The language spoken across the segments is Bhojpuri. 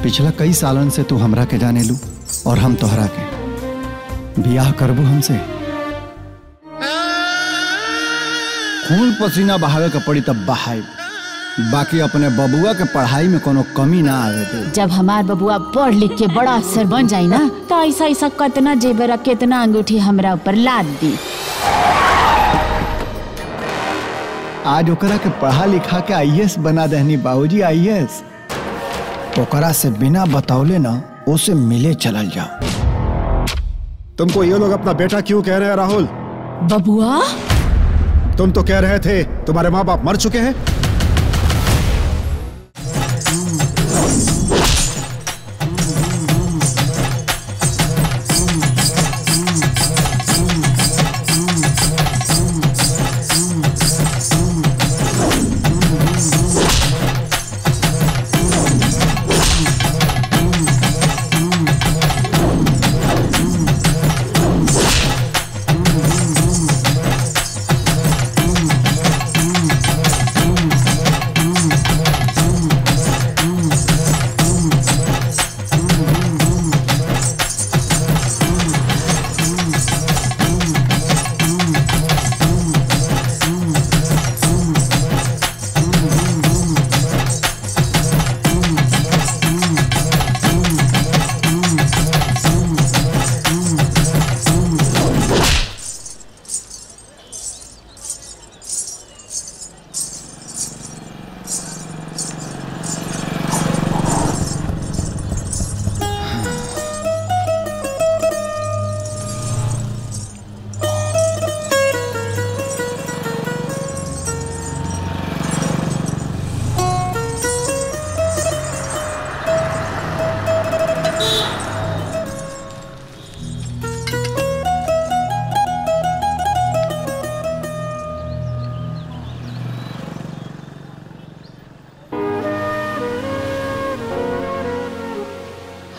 पिछला कई सालन से तू हमरा के जाने लू और हम तोहरा के। बियाह करबू हमसे? खून पसीना बहावे के पड़ी तब बहाई, बाकी अपने बबुआ के पढ़ाई में कोनो कमी ना आवे दे। जब हमार बबुआ पढ़ लिख के बड़ा अफसर बन जाई ना तो ऐसा ऐसा कितना जेवर कितना अंगूठी हमरा ऊपर लाद दी। आज ओकरा के पढ़ा लिखा के IAS बना देहनी बाबूजी, IAS। ओकरा से बिना बतौले ना उसे मिले चलल जाओ। तुमको ये लोग अपना बेटा क्यों कह रहे हैं राहुल? बबुआ तुम तो कह रहे थे तुम्हारे माँ बाप मर चुके हैं।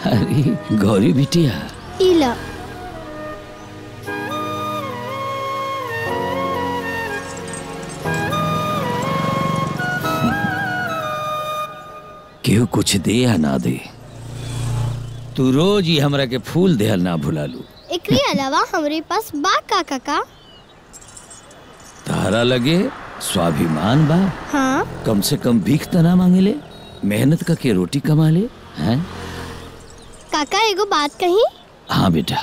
अरे गौरी बिटिया, इला केहू कुछ दे या ना दे, तू रोज ही हमरा के फूल देहल ना भुला लू। एकरे अलावा हमरे पास बा का काका? तारा लगे स्वाभिमान बा? हाँ। कम से कम भीख त ना मांगे ले, मेहनत का के रोटी कमा ले हैं? काका एगो बात कही? हाँ बेटा।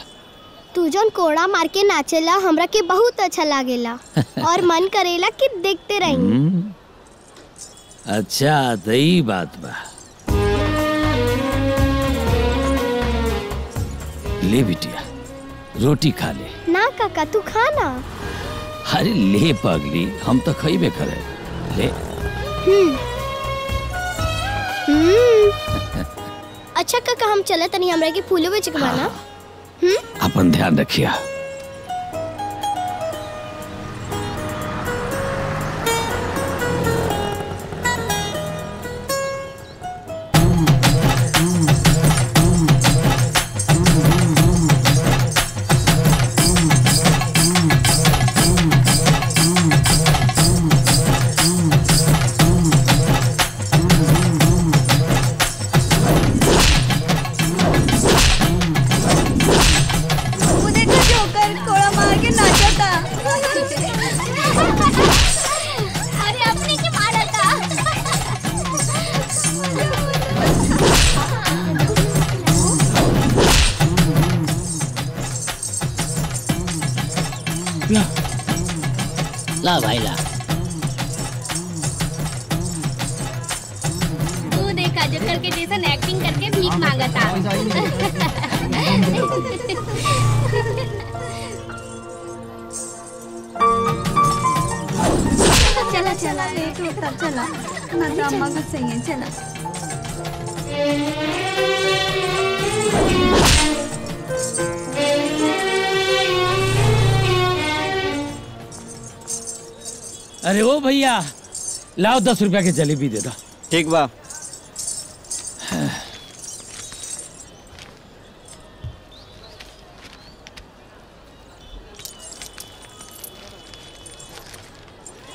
तू जौन कोड़ा मार के नाचेला हमरा के बहुत अच्छा लागेला और मन करेला कि देखते रही। अच्छा तो ई बात बा। ले बिटिया रोटी खा ले। ना काका तू खाना। अरे ले पगली, हम तो खइबे करे। ले। अच्छा काका हम चले तनी हमरा के फूलो बेच के बाना। अपन ध्यान रखिया। ला भाई ला। तू देखा जोकर के जैसन एक्टिंग करके भीख मांगता। चला चला लेट होता, चला ना ड्रामा कुछ सही है, चला। अरे ओ भैया लाओ 10 रुपया के जलेबी दे दो। ठीक बा।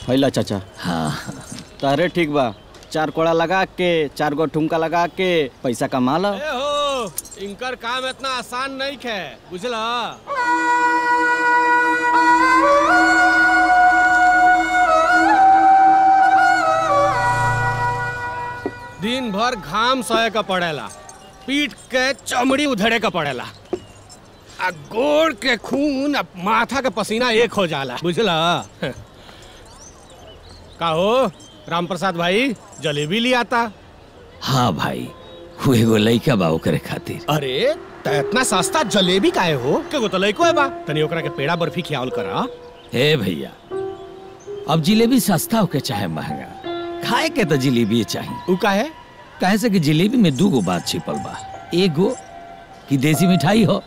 भैला चाचा। हाँ तारे ठीक बा, 4 कोड़ा लगा के 4 गो ठुमका लगा के पैसा कमा लो। हो इनकर काम इतना आसान नहीं है, बुझला? दिन भर घाम सहे का पड़ेला, पीठ के चमड़ी उधड़े का पड़ेला, आ गोड़ के खून अब माथा के पसीना एक हो जाला, बुझला? का हो राम प्रसाद भाई, जलेबी ले आता? हाँ भाई, हुए गो लइका बा ओकरे खातिर। अरे त इतना सस्ता जलेबी काहे हो? के तो लइको है बा, तनी ओकरा के पेड़ा बर्फी खियावल करा। हे भैया, अब जिलेबी सस्ता हो के चाहे महंगा, खाए के तो जिलेबी चाहिए। उ काहे? काहे से कि जिलेबी में 2 गो बात छिपल बा। एगो कि देसी मिठाई हो,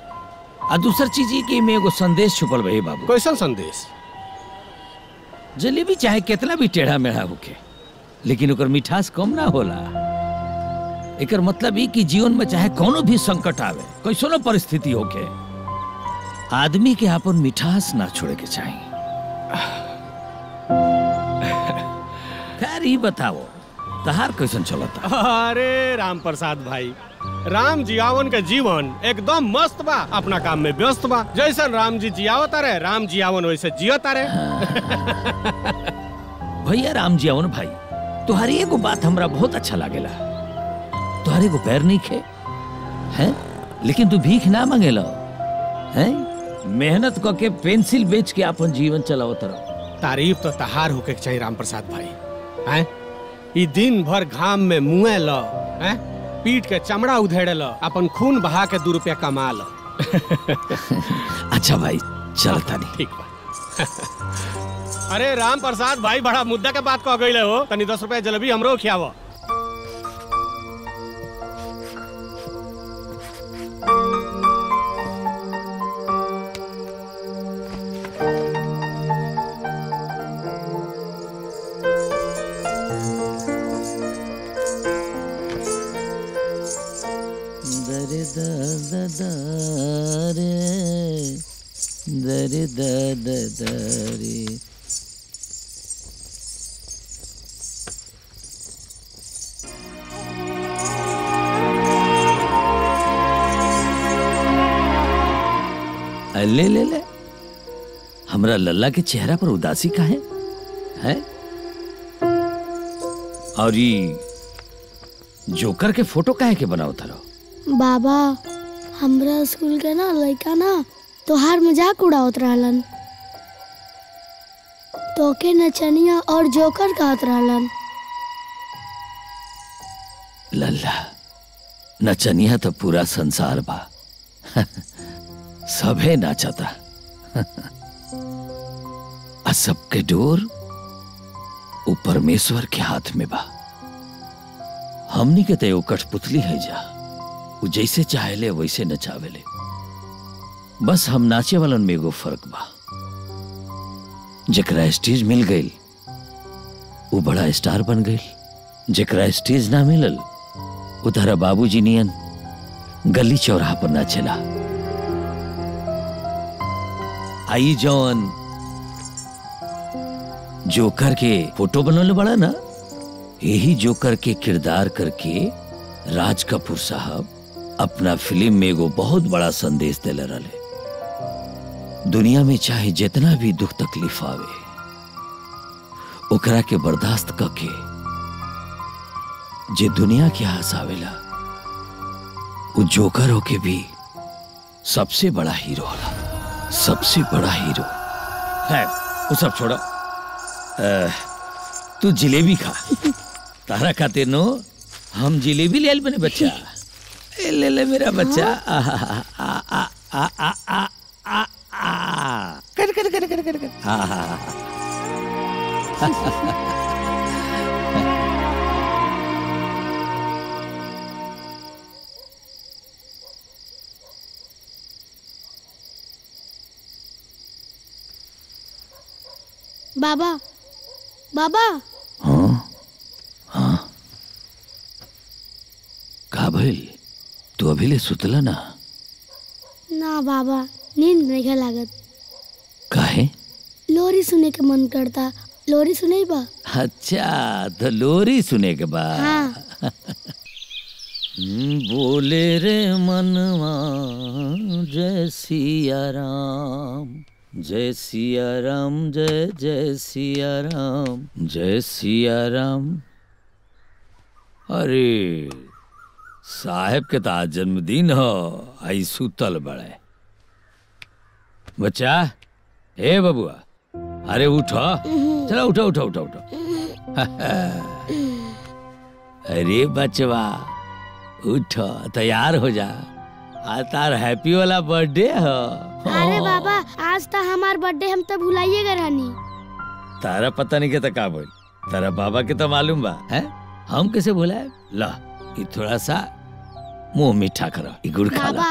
और दूसर चीज ये कि में एगो संदेश छुपल बा। बाबू कैसन संदेश? जलेबी चाहे कितना भी टेढ़ा मेढ़ा होके, लेकिन ओकर मिठास कम ना होला। एकर मतलब ई कि जीवन में चाहे कोनो भी संकट आवे, कैसनो परिस्थिति होके, आदमी के अपन मिठास ना छोड़े के चाहिए। खैर ही बताओ, तहार कैसन चलता? अरे राम प्रसाद भाई, राम जियावन का जीवन एकदम मस्त बा, अपना काम में व्यस्त बा। जैसन राम जी जियावता रहे, राम जियावन वैसे जियता रहे। भैया राम जियावन भाई, तुम्हारी एगो बात हमरा बहुत अच्छा लागेला। तुम्हारे को पैर नहीं खे हैं, लेकिन तू भीख ना मांगेला हैं, मेहनत करके पेंसिल बेच के अपन जीवन चलाओ तरह। तारीफ तो तहार होके चाहिए राम प्रसाद भाई। हैं ई दिन भर घाम में मुए लो, हैं पीठ के चमड़ा उधेड़े लो, अपन खून बहा के 2 रुपया कमा लो। अच्छा भाई, चलता नहीं। ठीक बा। अरे राम प्रसाद भाई, बड़ा मुद्दा के बात कह गईले हो, तनी 10 रुपया जलेबी हमरो खियावो। ले ले ले, हमरा लल्ला के चेहरा पर उदासी का है? और ये जोकर के फोटो काहे के बनाओ थारो? बाबा, हमरा स्कूल के ना लड़का ना तोहार मजाक उड़ावत रहलन, तो के नचनिया और जोकर कहत रहलन। लल्ला, नचनिया तो पूरा संसार बा। सबे नाचता। आ सबके डोर उ परमेश्वर के हाथ में बा। हमनी के तो कठपुतली है जा, उ जैसे चाहेले वैसे नचावेले। बस हम नाचे वालन में एगो फर्क बा, जेकरा स्टेज मिल गई वो बड़ा स्टार बन गई, जेकरा स्टेज ना मिलल उधर बाबूजी नियन गली चौराहा पर नाचेला। आई जौन जोकर के फोटो बनल बड़ा ना, यही जोकर के किरदार करके राज कपूर साहब अपना फिल्म में एगो बहुत बड़ा संदेश देले रहे। दुनिया में चाहे जितना भी दुख तकलीफ आवे, ओकरा के बर्दाश्त करके जे दुनिया के हंसावेला, वो जोकर होके भी सबसे बड़ा हीरो होला, सबसे बड़ा हीरो है। वो सब छोड़ो, तू जिलेबी खा। तारा खातिर नो हम जिलेबी ले आइल बने बच्चा। ले ले मेरा बच्चा। आ आ आ आ आ आ आ आ कर कर कर कर कर कर। बाबा, बाबा। हाँ हाँ, का भइल? तू अभी ले सुतला ना? ना बाबा, नींद नहीं लागत। काहे? लोरी सुने के मन करता। लोरी सुने बा? अच्छा तो लोरी सुने के बाद हाँ। बोले रे मनवा जय सिया राम, जय सिया राम, जय जय सिया राम, जय सिया राम। अरे साहेब के तो आज जन्मदिन हो, आई सुतल बड़े। बच्चा, हे बबुआ, अरे उठो, चलो उठो उठो उठो उठो। अरे बचवा उठो, तैयार हो जा, आज तार हैप्पी वाला बर्थडे हो। अरे बाबा, आज तो हमार बर्थडे, हम तो भुलाइएगा रानी। तारा पता नहीं के का बोल, तारा बाबा के तो मालूम बा, है? हम कैसे भुलाए? ला, ये थोड़ा सा मुंह मीठा करो, ये गुड़ खा ला। बाबा,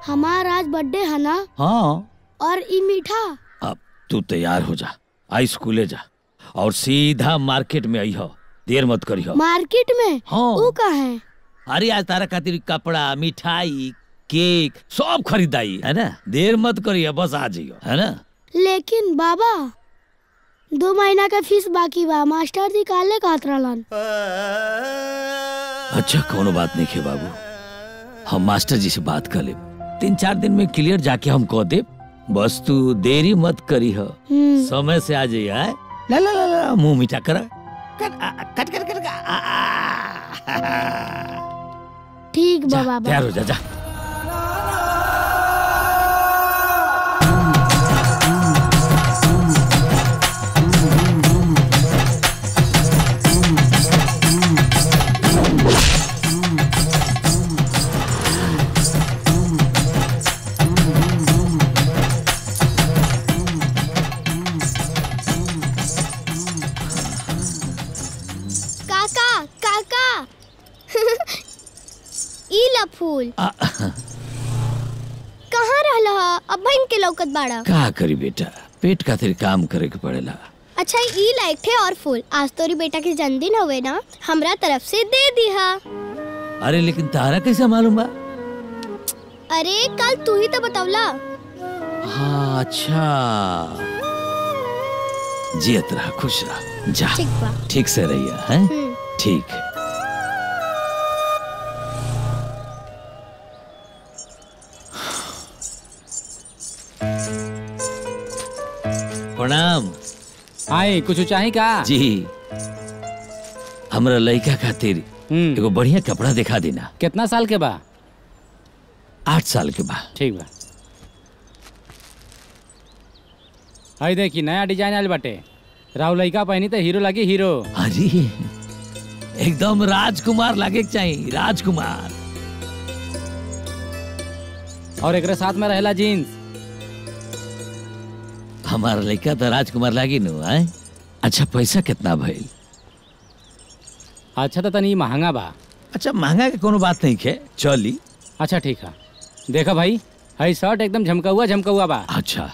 हमार आज बर्थडे है ना? हाँ। और ये मीठा? अब तू तैयार हो जा, आई स्कूले जा और सीधा मार्केट में आई हो, देर मत करी हो। मार्केट में? हाँ। वो कहाँ है? अरे आज तारा खातिर कपड़ा, मिठाई, केक सब खरीदाई है ना, देर मत करिए, बस आ जाइयो, है ना। लेकिन बाबा 2 महीना का फीस बाकी बा, मास्टर जी काले कातरालन। अच्छा कोनो बात नहीं है बाबू, हम मास्टर जी से बात कर ले, 3-4 दिन में क्लियर जाके हम कह दे, बस तू देरी मत करी हो, समय से आ जाइए। ला ला ला ला, मुंह मीठा कर, कट कर कर। ठीक बा बाबा। तैयार हो जा, जा। फूल कहाँ रहला? अब बहन के लौकत बाड़ा। का करी बेटा, पेट खातिर काम करे के पड़ेला। अच्छा ई लाइक थे और फूल, आज तोरी बेटा के जन्मदिन हुए ना, हमरा तरफ से दे दिहा। अरे लेकिन तारा कैसे मालूम बा? अरे कल तू ही तो बतौला। हाँ अच्छा, जियत रहा, खुश रहा, जा ठीक से रहिया, हैं? ठीक। प्रणाम। आए कुछ चाहे का? जी, हमरा लड़का खातिर एगो बढ़िया कपड़ा दिखा देना। कितना साल के बा? 8 साल के बा। ठीक बा। हाय देखी नया डिजाइन आयल बाटे, राव लड़का पहनी तो हीरो लगी हीरो। अरे एकदम राजकुमार लागे चाहिए, राजकुमार। और एक साथ में रहेला जीन्स। हमारा लड़का तो राजकुमार लागी नु है। अच्छा पैसा कितना भइल? अच्छा तो तनी महंगा बा। अच्छा महंगा के कोनो बात नहीं है, चली। अच्छा ठीक है, देखा भाई हई शर्ट एकदम झमकौआ बा। अच्छा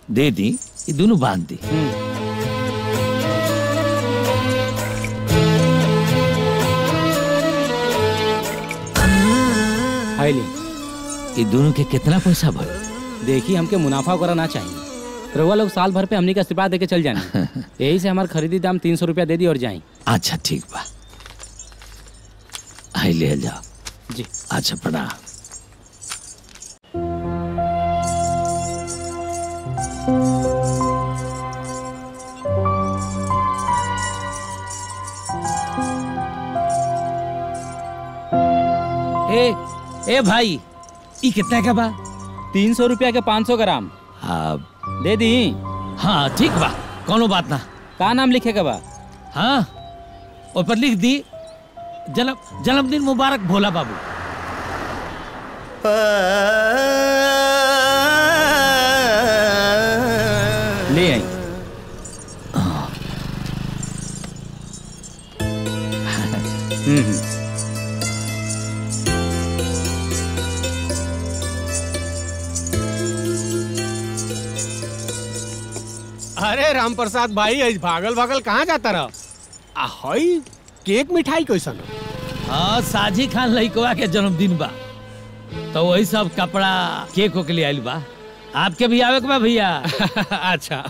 दे दी, ये दोनों बांध दी। ये दोनों के कितना पैसा भर? देखिए हमके मुनाफा करना चाहिए, रउआ लोग साल भर पे हमनी का इस्तीफा देके चल जाने, यही से हमार खरीदी दाम 300 रुपया दे दी और जाए। अच्छा ठीक बा, आई ले जाओ जी। अच्छा प्रणाम। ए भाई, ये कितना का बा? 300 रुपया के 500 ग्राम। हाँ दे दी। हाँ ठीक बा, कोनो बात ना। का नाम लिखे का बा? हाँ ऊपर लिख दी, जन्मदिन मुबारक भोला बाबू। ले आई। अरे राम प्रसाद भाई, आज भागल भागल कहाँ जाता रहा? हई केक मिठाई कैसन? हाँ साजी खान लइकवा के जन्मदिन बा, तो वही सब कपड़ा केक के लिए आइल बा। आपके भी आवे के बा भैया? अच्छा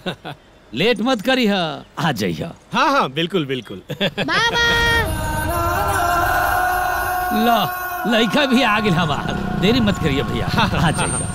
लेट मत करी हा, आ जाइए। हाँ हाँ बिल्कुल बिल्कुल। ला लड़का भी आ गया हमार, देरी मत करिए भैया, आ जाइए।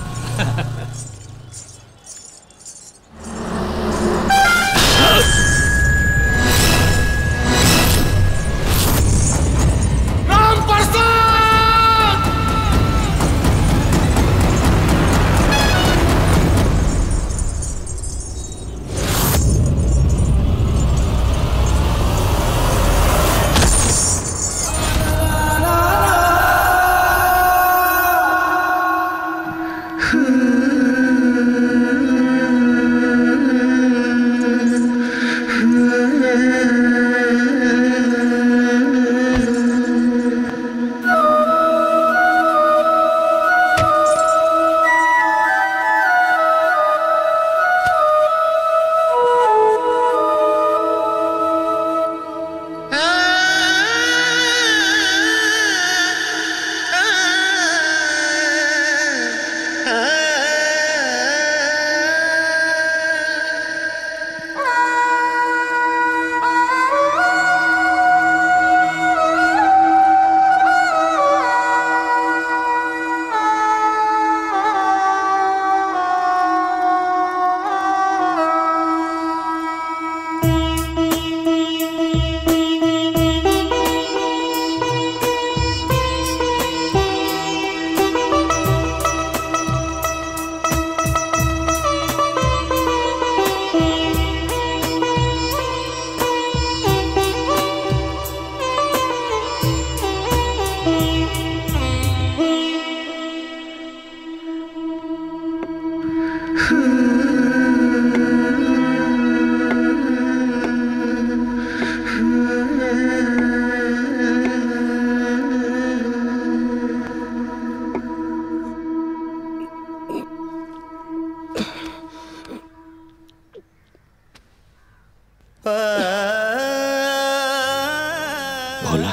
भोला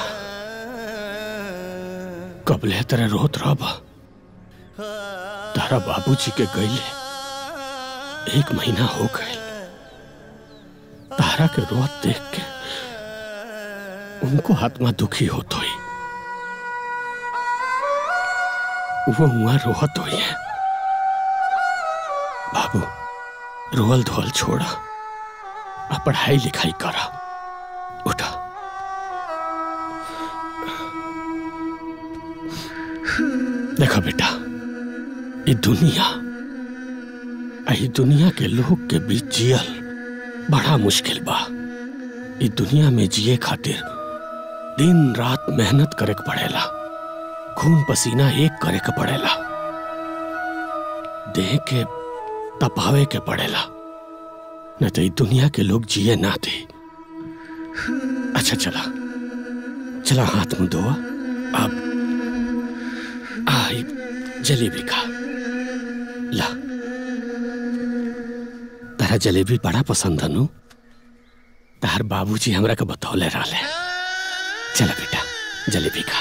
कबले तेरे रोत रहा तारा बाबूजी के गईले 1 महीना हो गए। तारा के रोत देख के उनको आत्मा दुखी होत हुई, वो हुआ रोहत हुई है। बाबू रोल धोल छोड़ा, अब पढ़ाई लिखाई करा, उठा। देखा बेटा, ये दुनिया के लोग के बीच जियल बड़ा मुश्किल बा। ये दुनिया में जिए खातिर दिन रात मेहनत करे के पड़ेला, खून पसीना एक करे के पड़ेला, देह के तपावे के पड़ेला, न तो दुनिया के लोग जिए ना दे। अच्छा चला चला हाथ मुंह धोआ, अब जलेबी खा ला। तारा जलेबी बड़ा पसंद है नु, तार बाबूजी हमरा के बतौले रहले। चला बेटा जलेबी खा।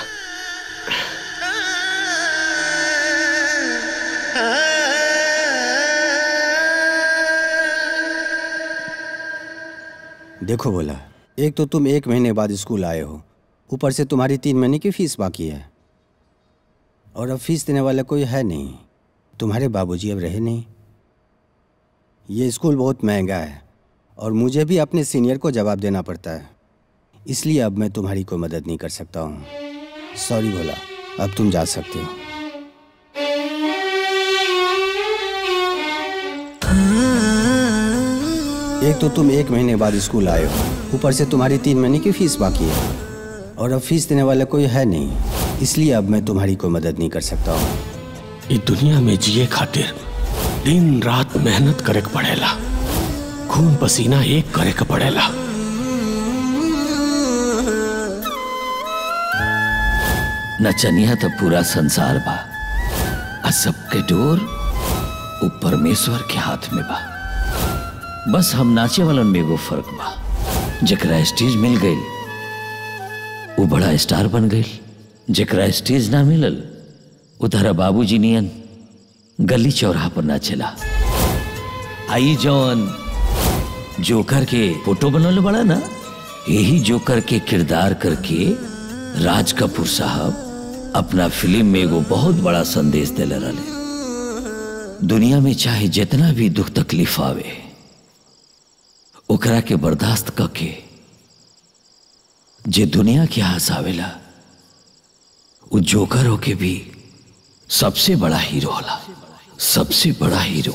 देखो बोला, एक तो तुम 1 महीने बाद स्कूल आए हो, ऊपर से तुम्हारी 3 महीने की फीस बाकी है, और अब फीस देने वाला कोई है नहीं। तुम्हारे बाबूजी अब रहे नहीं। ये स्कूल बहुत महंगा है और मुझे भी अपने सीनियर को जवाब देना पड़ता है, इसलिए अब मैं तुम्हारी कोई मदद नहीं कर सकता हूँ। सॉरी भोला, अब तुम जा सकते हो। एक तो तुम 1 महीने बाद स्कूल आए हो, ऊपर से तुम्हारी 3 महीने की फीस बाकी है, और अब फीस देने वाला कोई है नहीं, इसलिए अब मैं तुम्हारी कोई मदद नहीं कर सकता हूँ। इस दुनिया में जिए खातिर दिन रात मेहनत करे के पड़ेला, खून पसीना एक करे के पड़ेला। नचनिया तो पूरा संसार बा, आ सबके डोर वो परमेश्वर के हाथ में बा। बस हम नाचे वालन में एगो फर्क बा, जकरा स्टेज मिल गई वो बड़ा स्टार बन गई, जकरा स्टेज ना मिलल उतारा बाबूजी नियन गली चौराहा पर नाचेला। आई जौन जोकर के फोटो बनल बड़ा ना, यही जोकर के किरदार करके राज कपूर साहब अपना फिल्म में एगो बहुत बड़ा संदेश देले रहे। दुनिया में चाहे जितना भी दुख तकलीफ आवे ओकरा के बर्दाश्त करके जे दुनिया के हंसावेला वो जोकर होके भी सबसे बड़ा हीरो होला, सबसे बड़ा हीरो।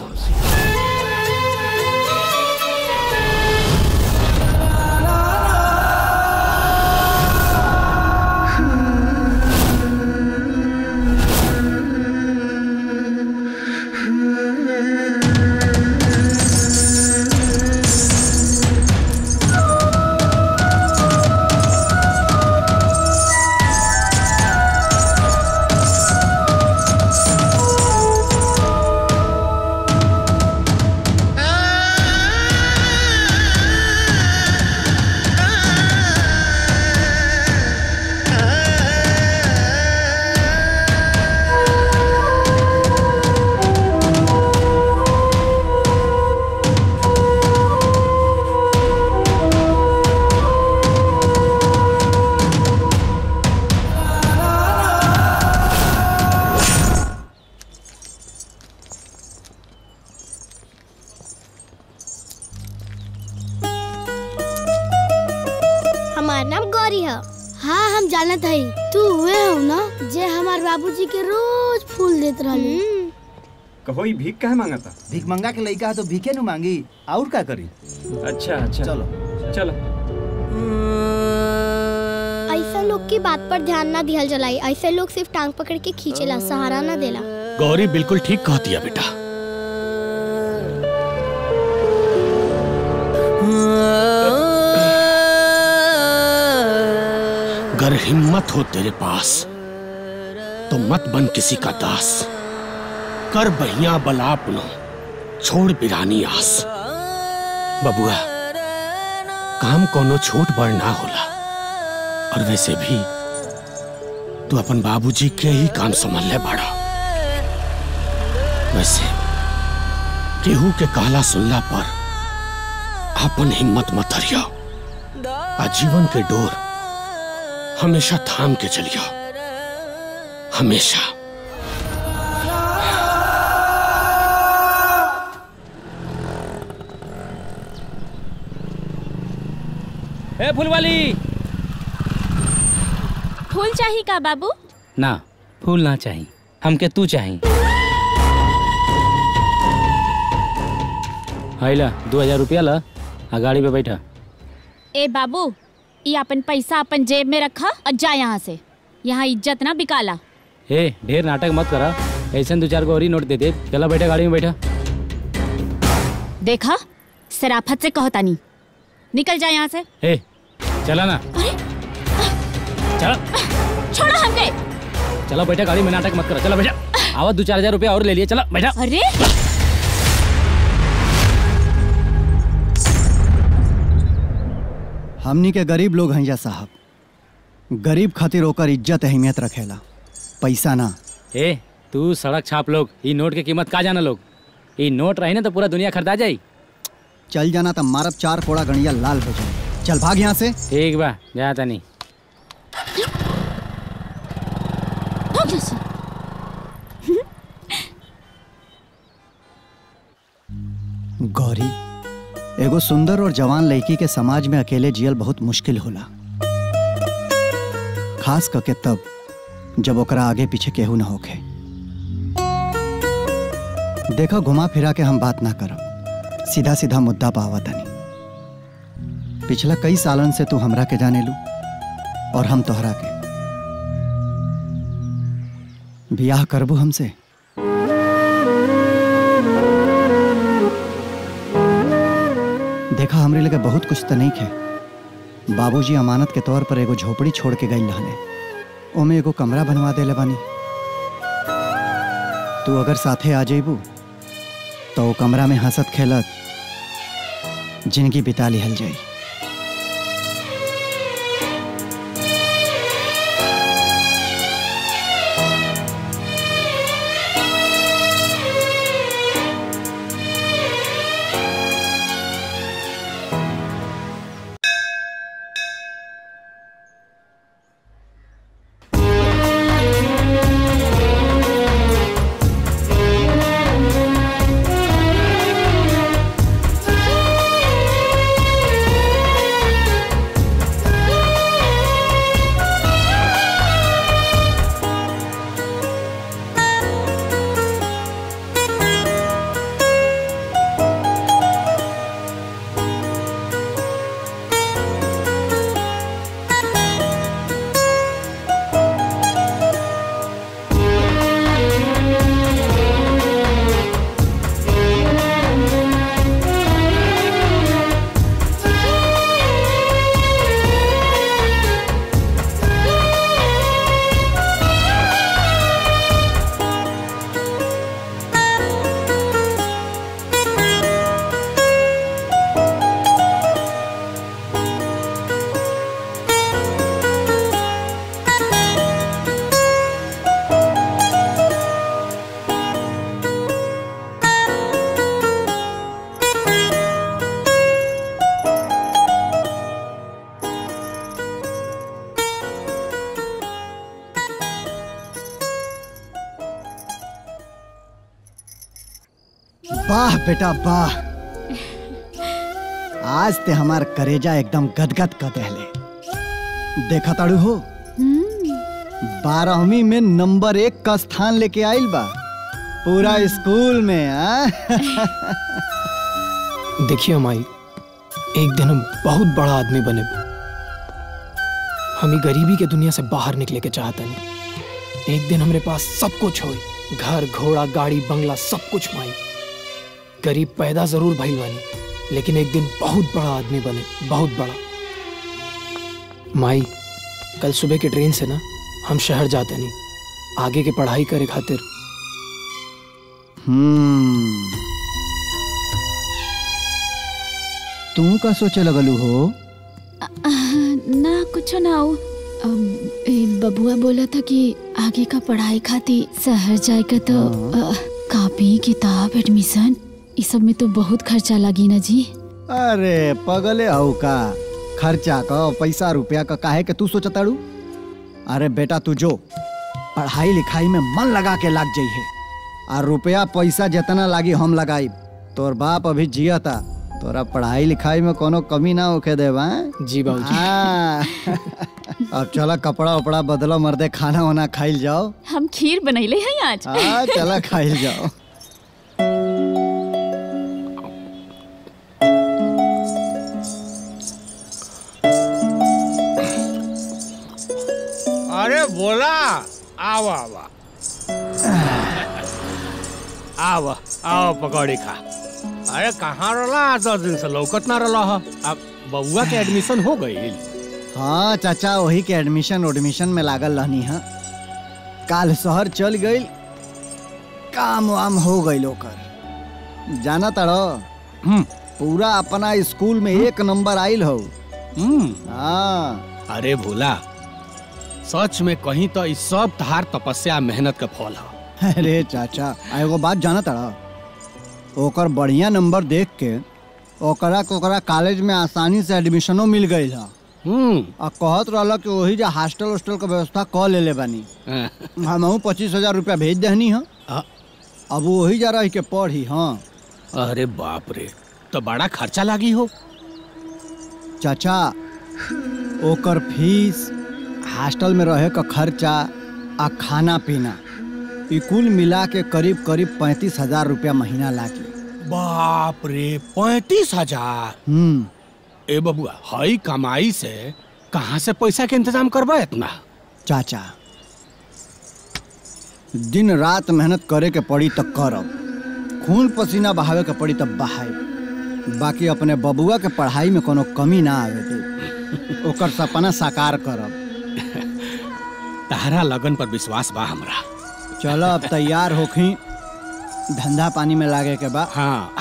हमार नाम गौरी है। हाँ हम जानत हई तू हुए हो ना जे हमार बाबूजी के रोज फूल देत रहले। कहोई भीख काहे मांगता? भीख मंगा के लइका तो भीखे नु मांगी और का करी। अच्छा अच्छा चलो चलो। ऐसा लोग की बात पर ध्यान ना दिहल जलाई। ऐसे लोग सिर्फ टांग पकड़ के खींचेला, सहारा ना देला। गौरी बिल्कुल ठीक कहती है बेटा। अगर हिम्मत हो तेरे पास तो मत बन किसी का दास, कर बहिया बलापनो छोड़ बिरानी आस। बबुआ काम कोनो छोट बड़ ना होला, और वैसे भी तू अपन बाबूजी के ही काम संभाल ले बड़ा। वैसे केहू के कहला सुनला पर अपन हिम्मत मत हरिया। आजीवन के डोर हमेशा थाम के चलियो, हमेशा। ए फूलवाली, फूल चाहिए का बाबू? ना फूल ना चाहिए, हमके तू चाहिए। हाइला 2000 रुपया ला, गाड़ी पे बैठा। ए बाबू, ये अपन पैसा अपन जेब में रखा और जा यहाँ से। यहाँ इज्जत ना बिकाला। ए ढेर नाटक मत करा, ऐसे 2-4 को और ही नोट दे दे। चला बैठा गाड़ी में बैठा। देखा शराफत से कहता नहीं, निकल जा यहाँ से। ए चला ना। चला छोड़ो हमके। चलो बैठा गाड़ी में, नाटक मत करो। चलो बैठा। आवाज 2-4 हजार रुपया और ले लिए। चला बैठा। अरे हमनी के गरीब लोग हैं साहब, गरीब खातिर ओकर इज्जत अहमियत रखेला, पैसा ना। ए तू सड़क छाप लोग, ये नोट की कीमत का जाना लोग। ये नोट रही ना तो पूरा दुनिया खरीदा जाई। चल जाना तब मारब 4 कोड़ा गणिया लाल हो जाए। चल भाग यहाँ से। ठीक बा, जाता नहीं। गौरी, एगो सुंदर और जवान लड़की के समाज में अकेले जियल बहुत मुश्किल होला, खास करके तब जब ओकरा आगे पीछे केहू न होखे। देखो घुमा फिरा के हम बात ना करब, सीधा सीधा मुद्दा पावा तनी। पिछला कई सालन से तू हमरा के जाने लू और हम तोहरा के। बियाह करबू हमसे? देखा हमरे लगे बहुत कुछ तो नहीं खे। बाबूजी अमानत के तौर पर एगो झोपड़ी छोड़ के गई रहने, ओमे एगो कमरा बनवा देले बानी। तू अगर साथे आ जेबू तो वो कमरा में हंसत खेलत जिंदगी बिता लिहल जाई। वाह बेटा वाह, आज ते हमार करेजा एकदम गदगद कर देले। देखा ताड़ू हो 12वीं में नंबर 1 का स्थान लेके आइल बा पूरा स्कूल में। देखिए माई, एक दिन हम बहुत बड़ा आदमी बने। हम गरीबी के दुनिया से बाहर निकले के चाहते नहीं। एक दिन हमारे पास सब कुछ हो, घर घोड़ा गाड़ी बंगला सब कुछ माई। गरीब पैदा जरूर भइल बानी, लेकिन एक दिन बहुत बड़ा आदमी बने, बहुत बड़ा। माई कल सुबह के ट्रेन से ना हम शहर जाते नहीं, आगे के पढ़ाई करे खातिर। तू का सोचे लगलू हो? ना कुछ ना हो। बबुआ बोला था कि आगे का पढ़ाई खाती शहर जाए का, तो कॉपी किताब एडमिशन ये सब में तो बहुत खर्चा लगी ना जी। अरे पगले हो का, खर्चा का पैसा रुपया का काहे के तू सोचताड़ू? अरे बेटा तू जो पढ़ाई लिखाई में मन लगा के लाग जाइए, और रुपया पैसा जितना लागी हम लगाई। तोर बाप अभी जियता, तोरा पढ़ाई लिखाई में कोनो कमी ना होके देवा। जी बाबूजी। अब चला कपड़ा उपड़ा बदलो मर्दे, खाना वाना खाइल जाओ। हम खीर बनैले हैं आज। चला खाइल जाओ। अरे बोला, आवा आवा आवा आओ पकौड़ी खा। अरे कहाँ रहा 10 दिन से लौकत ना रहा है। अब बउआ के एडमिशन हो गई? हाँ चाचा, वही के एडमिशन में लागल रहनी है। काल शहर चल गई, काम वाम हो गई ओकर। जाना तड़ो पूरा अपना स्कूल में 1 नंबर आइल हो। हाँ। अरे भोला, सच में कहीं तो इस सब तहार तपस्या मेहनत का फल है। अरे चाचा एगो बात जाना तड़ा, ओकर बढ़िया नंबर देख के ओकरा कॉलेज में आसानी से एडमिशनो मिल गई है। और कहत रहा कि वही जा हॉस्टल का व्यवस्था क ले बानी। हम 25,000 रुपया भेज देहनी है, अब वही जा रही के पढ़ी। हाँ। अरे बाप रे, तो बड़ा खर्चा लागी हो। चाचा ओकर फीस, हॉस्टल में रहे का खर्चा आ खाना पीना, ये कुल मिला के करीब 35,000 रुपया महीना लागे। बाप रे, 35,000। ए बबुआ, हई कमाई से कहाँ से पैसा के इंतजाम करबा इतना? चाचा दिन रात मेहनत करे के पड़ी तब करब, खून पसीना बहावे के पड़ी तब बहाए। बाकी अपने बबुआ के पढ़ाई में कोनो कमी ना आवे दे, ओकर सपना साकार करब। तहरा लगन पर विश्वास बा हमरा। चलो अब तैयार होखी, धंधा पानी में लागे के बा। हाँ।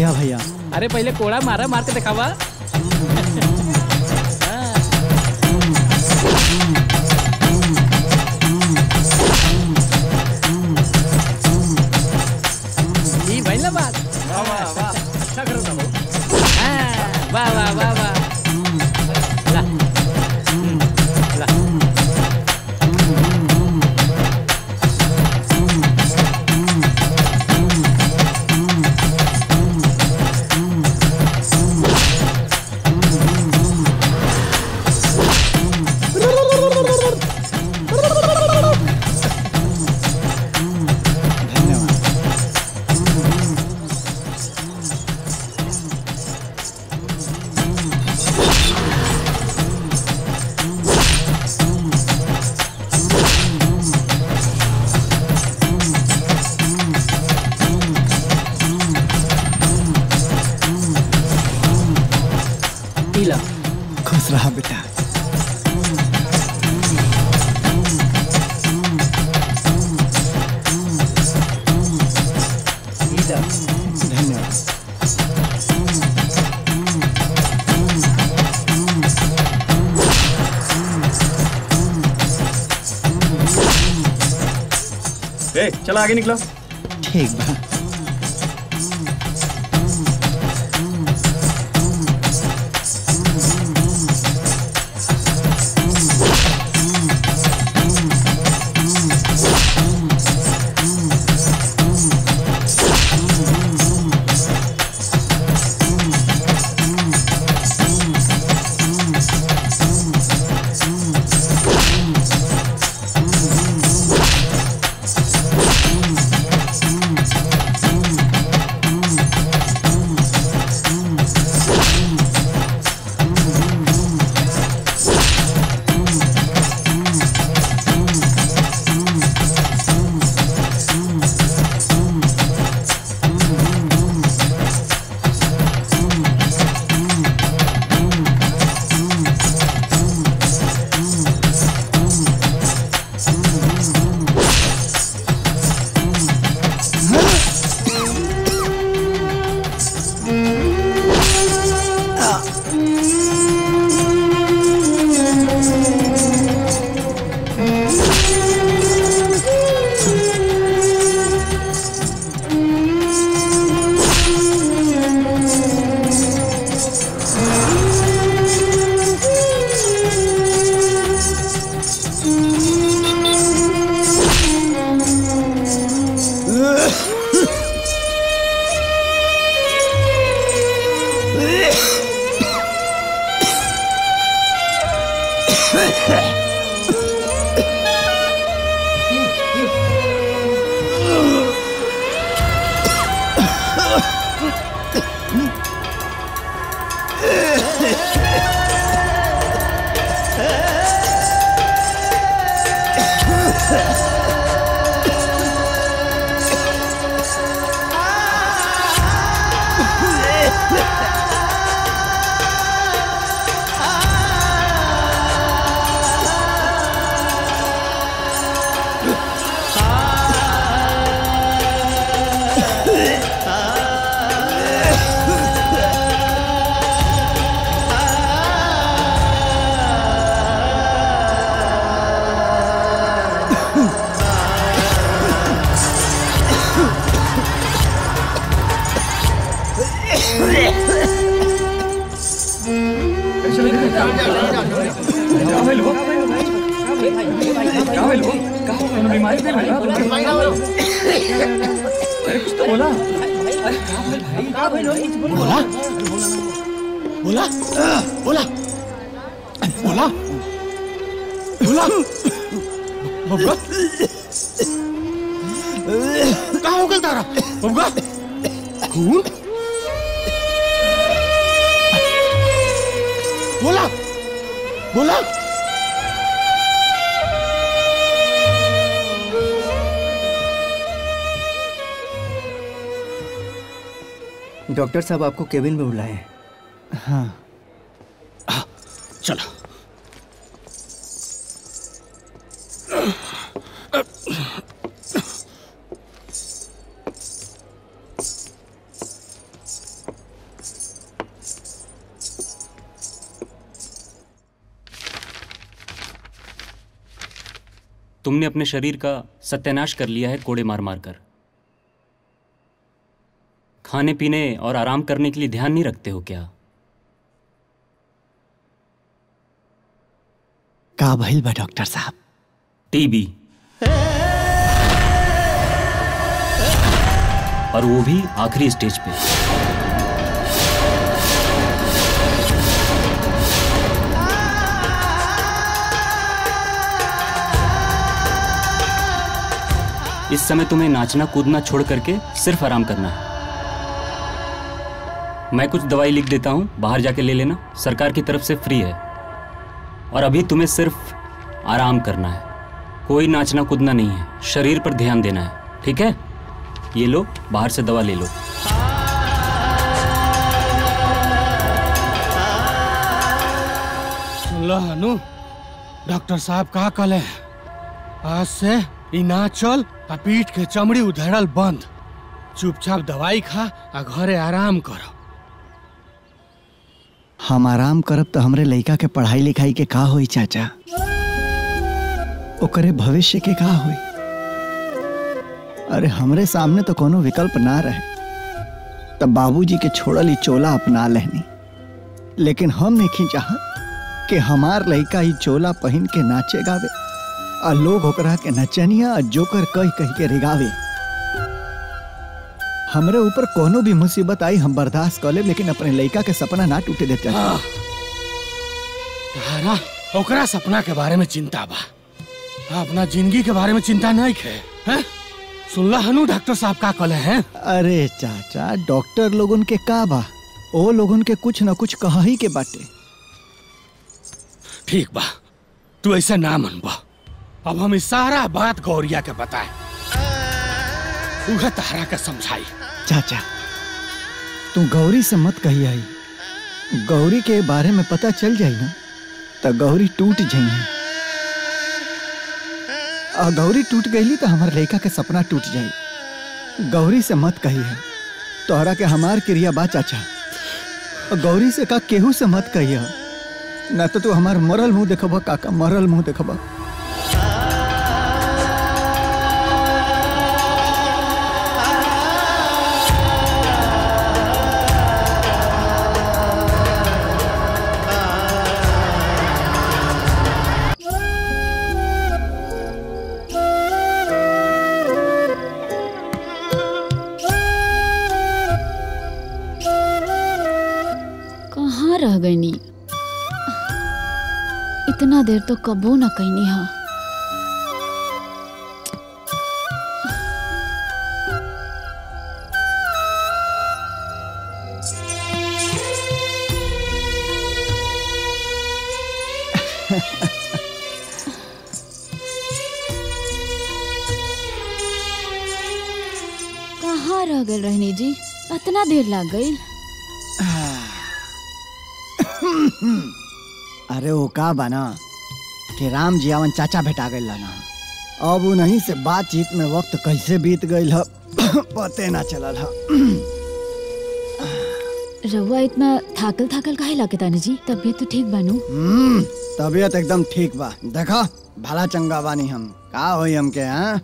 भैया अरे पहले कोड़ा मारा, मार के दिखावा। ये भाई ना बात। वाह वाह वाह, अच्छा करो ना वो। वाह वाह वाह वाह। ला ला। ए चला आगे निकलो। ठीक बा। डॉक्टर साहब आपको केबिन में बुलाए। हाँ चलो। तुमने अपने शरीर का सत्यानाश कर लिया है कोड़े मार मार कर। खाने पीने और आराम करने के लिए ध्यान नहीं रखते हो क्या? का भइल बा डॉक्टर साहब? टीबी, और वो भी आखिरी स्टेज पे। इस समय तुम्हें नाचना कूदना छोड़ करके सिर्फ आराम करना है। मैं कुछ दवाई लिख देता हूं, बाहर जाके ले लेना, सरकार की तरफ से फ्री है। और अभी तुम्हें सिर्फ आराम करना है, कोई नाचना कूदना नहीं है, शरीर पर ध्यान देना है, ठीक है? ये लो, बाहर से दवा ले लो। अनु, डॉक्टर साहब का कहले आज से ई नाचल आ पीठ के चमड़ी उधड़ल बंद। चुपचाप दवाई खा आ घरे आराम करो। हम आराम करब तो हमरे लड़का के पढ़ाई लिखाई के का होई चाचा? ओकरे भविष्य के का होई? अरे हमरे सामने तो कोनो विकल्प ना रहे, तब बाबूजी के छोड़ल ही चोला अपना लेनी। लेकिन हम नहीं चाहत कि हमार लड़का ही चोला पहन के नाचे गावे और लोग ओकरा के नचनिया और जोकर कह कह के रिगावे। हमरे ऊपर कोनो भी मुसीबत आई हम बर्दाश्त कर ले, लेकिन अपने लड़का के सपना ना टूटे देते। तारा ओकरा सपना के बारे में चिंता बा, अपना जिंदगी के बारे में चिंता नहीं है? सुनला हनु डॉक्टर साहब का कहले हैं? अरे चाचा, डॉक्टर लोगन के का बा, ओ लोगन के कुछ न कुछ कहा ही के बाटे। ठीक बा, तू ऐसा ना मनबा। अब हम सारा बात गौरिया के बताए, उहे तारा के समझाई। चाचा, तू गौरी से मत कही आई। गौरी के बारे में पता चल जाई ना तो गौरी टूट जाई, और गौरी टूट गई तो हमारे लड़का के सपना टूट जाई। गौरी से मत कही है, तोहरा के हमार क्रिया बा चाचा। गौरी से का केहू से मत कही है, ना तो तू हमार मरल मुंह देखबा काका, मरल मुंह देखबा। रह गई, इतना देर तो कबो न कहनी हा। कहाँ रह गए रहनी जी, इतना देर लग गई। अरे वो का बना कि राम जियावन चाचा भेटा गए ना, अब उन्हीं से बातचीत में वक्त कैसे बीत गई है पते ना चलल है। रउआ इतना थाकल थाकल काहे लागे तानी जी? तबीयत तो ठीक बानू? तबीयत एकदम ठीक बा, देखा भला चंगा बानी हम। का होई हमके? हाँ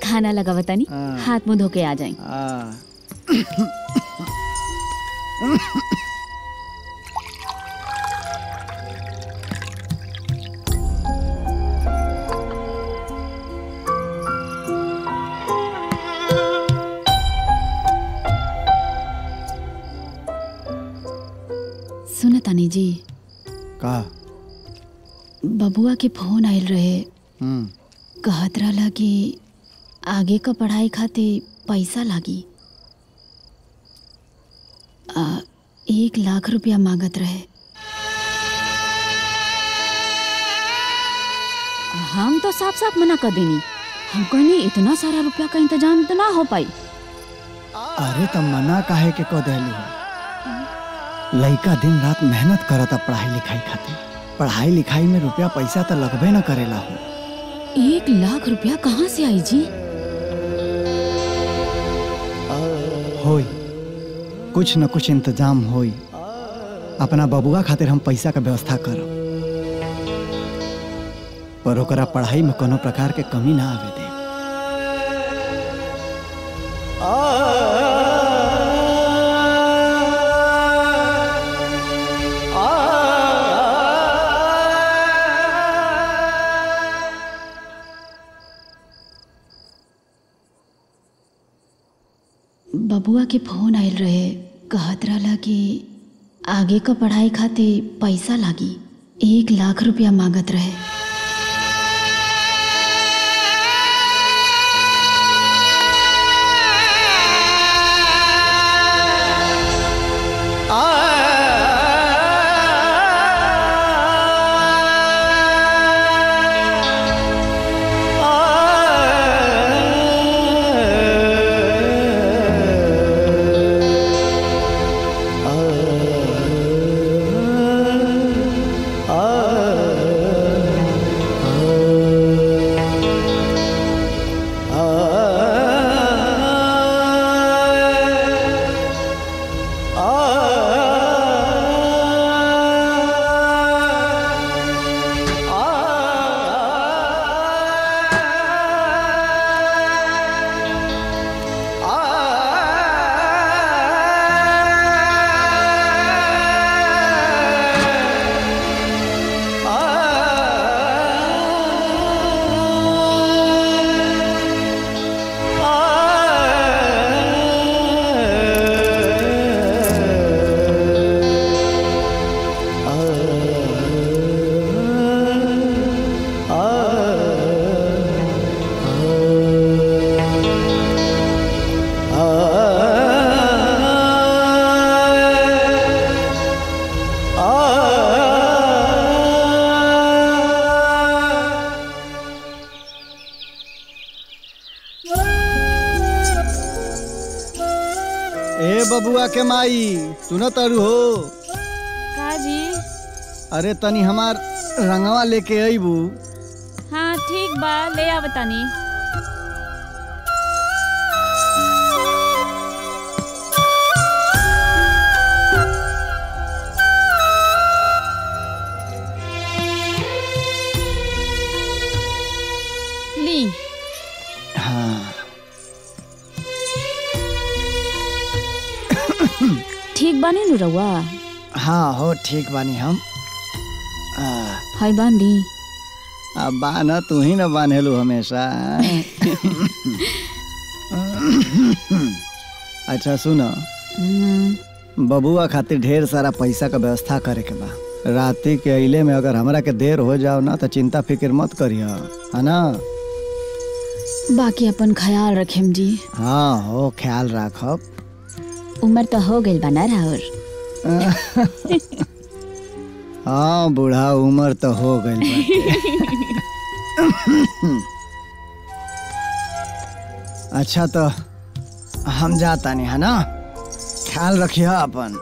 खाना लगा बतानी, हाथ मुंह धो के आ जाए। सुना तानी जी, का बबुआ के फोन आयल रहे, कहत रहला कि आगे का पढ़ाई खातिर पैसा लागी। 1 लाख रुपया मांगत रहे। हम तो साफ साफ मना कर देनी, हम कहनी इतना सारा रुपया का इंतजाम तो ना हो पाई। अरे तब मना काहे के कह देलू? लड़का दिन रात मेहनत करता पढ़ाई लिखाई खातिर, पढ़ाई लिखाई में रुपया पैसा तो लगबे न करेला हो। 1 लाख रुपया कहाँ से आई जी? होई कुछ न कुछ इंतजाम होई। अपना बबुआ खातिर हम पैसा का व्यवस्था करब, पर ओकरा पढ़ाई में कोनो प्रकार के कमी ना आवे दे। बबुआ के फोन आयल रहे, कहत रहला कि आगे का पढ़ाई खातिर पैसा लागी। 1 लाख रुपया मांगत रहे। बबुआ के माई सुनो तारू हो। का जी? अरे तनी हमार रंगवा लेके अइबू। हाँ ठीक बा, ले आ बतानी। ली। हाँ ठीक बानी नु रउआ? हाँ हो ठीक बानी हम। हाय बांधी। अब बाना तू ही न बांधेलू हमेशा। अच्छा सुनो, बबुआ खातिर ढेर सारा पैसा का व्यवस्था करे के बा। राती के अइले में अगर हमरा के देर हो जाओ ना तो चिंता फिक्र मत करियो, है ना? बाकी अपन ख्याल रखेम जी। हाँ हो ख्याल रखब। उम्र तो हो गई बना राउर। हाँ बूढ़ा उम्र तो हो गई। अच्छा तो हम जाता नहीं, है ना? ख्याल रखिए अपन।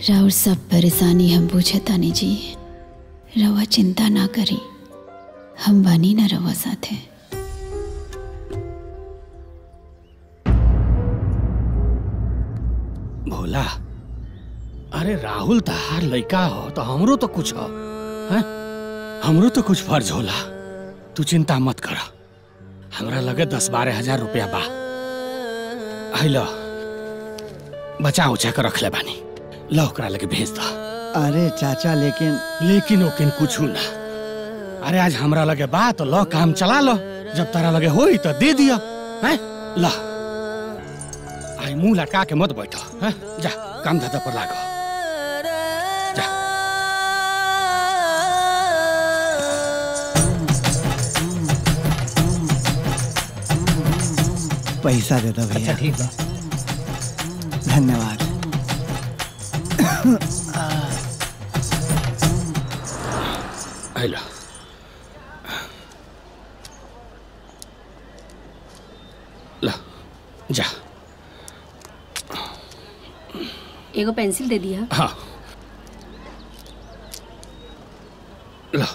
राउर सब परेशानी हम पूछे तानी जी। रवा चिंता ना करी, हम बानी ना रवा साथे। भोला, अरे राहुल तहार लड़का हो तो हमरो तो कुछ हो, हैं? हमरो तो कुछ फर्ज होला। तू चिंता मत कर, हमरा लगे 10-12 हजार रुपया बा। लो बचा उचा कर रख ले बानी, लो ओकरा लगे भेज दा। अरे चाचा लेकिन ओकिन कुछ ना। अरे आज हमरा लगे बा तो लो काम चला लो, जब तारा लगे होई तो दे दिया, हैं? ला आई मुंह लटका के मत बैठो, हैं? जा काम धंधा पर लागो, जा। पैसा दे दो भैया। अच्छा ठीक बा। धन्यवाद। हेलो ला जा। एगो पेंसिल दे दिया। हाँ ला।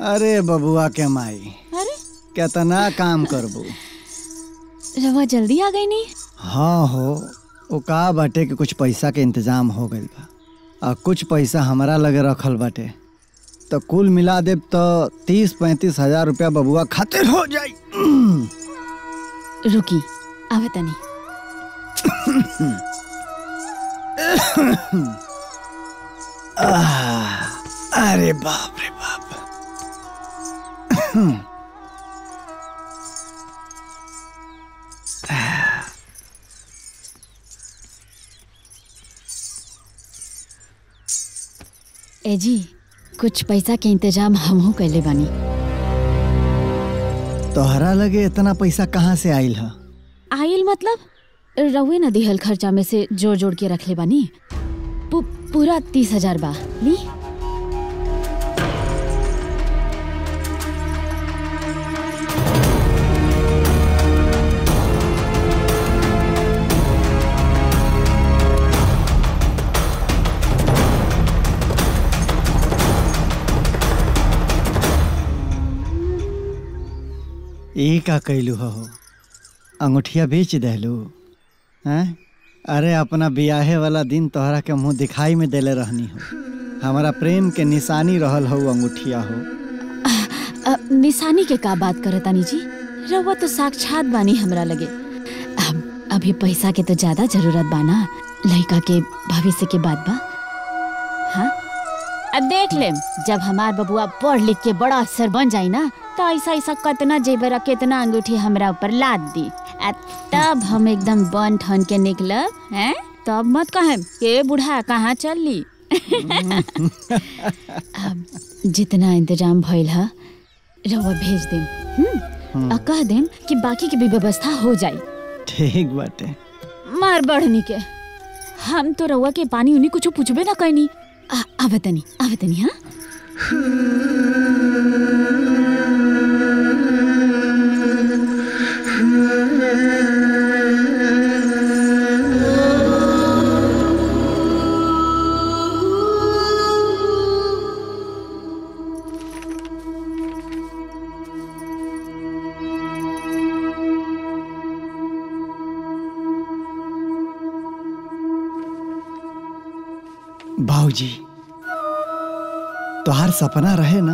अरे बबुआ के माई, अरे कितना काम करबू। रवा जल्दी आ गई नहीं? हाँ हो, वो का बाटे कि कुछ पैसा के इंतजाम हो गइल बा और कुछ पैसा हमारा लगे रखल बाटे, तो कुल मिला दे तो 30-35 हजार रुपया बबुआ खातिर हो जाई। रुकी आवे तनी। अरे बाप रे बाप। ए जी, कुछ पैसा के इंतजाम हमहू कैले बानी। तोहरा लगे इतना पैसा कहाँ से आइल है? आइल मतलब रहुए न दिहल खर्चा में से जोड़ जोड़ के रख ले बानी। पूरा 30,000 बा। ली ई का कैलू हो? अंगूठिया बेच देलू हैं? अरे अपना बियाहे वाला दिन तोहरा के मुंह दिखाई में देले रहनी हो। हमारा प्रेम के निशानी रहल हो अंगूठिया हो। निशानी के का बात करे तानी जी? रवा तो साक्षात बानी हमरा लगे। अभी पैसा के तो ज्यादा जरूरत बाना, लड़का के भविष्य के बात बा। हाँ अब देख ले, जब हमार बबुआ पढ़ लिख के बड़ा अफसर बन जाई ना तो ऐसा ऐसा कितना जेवर कितना अंगूठी हमरा ऊपर लाद दी आ तब हम एकदम बन ठन के निकलब हैं। तब मत कहे के बूढ़ा कहाँ चल ली। अब जितना इंतजाम भइल है रउआ भेज देम आ कह देम कि बाकी की भी व्यवस्था हो जाई। ठीक बाटे। मार बढ़नी के हम तो रउआ के पानी उनी कुछ पूछबे ना कहनी। आवतनी हाँ। बाबूजी तोहार सपना रहे ना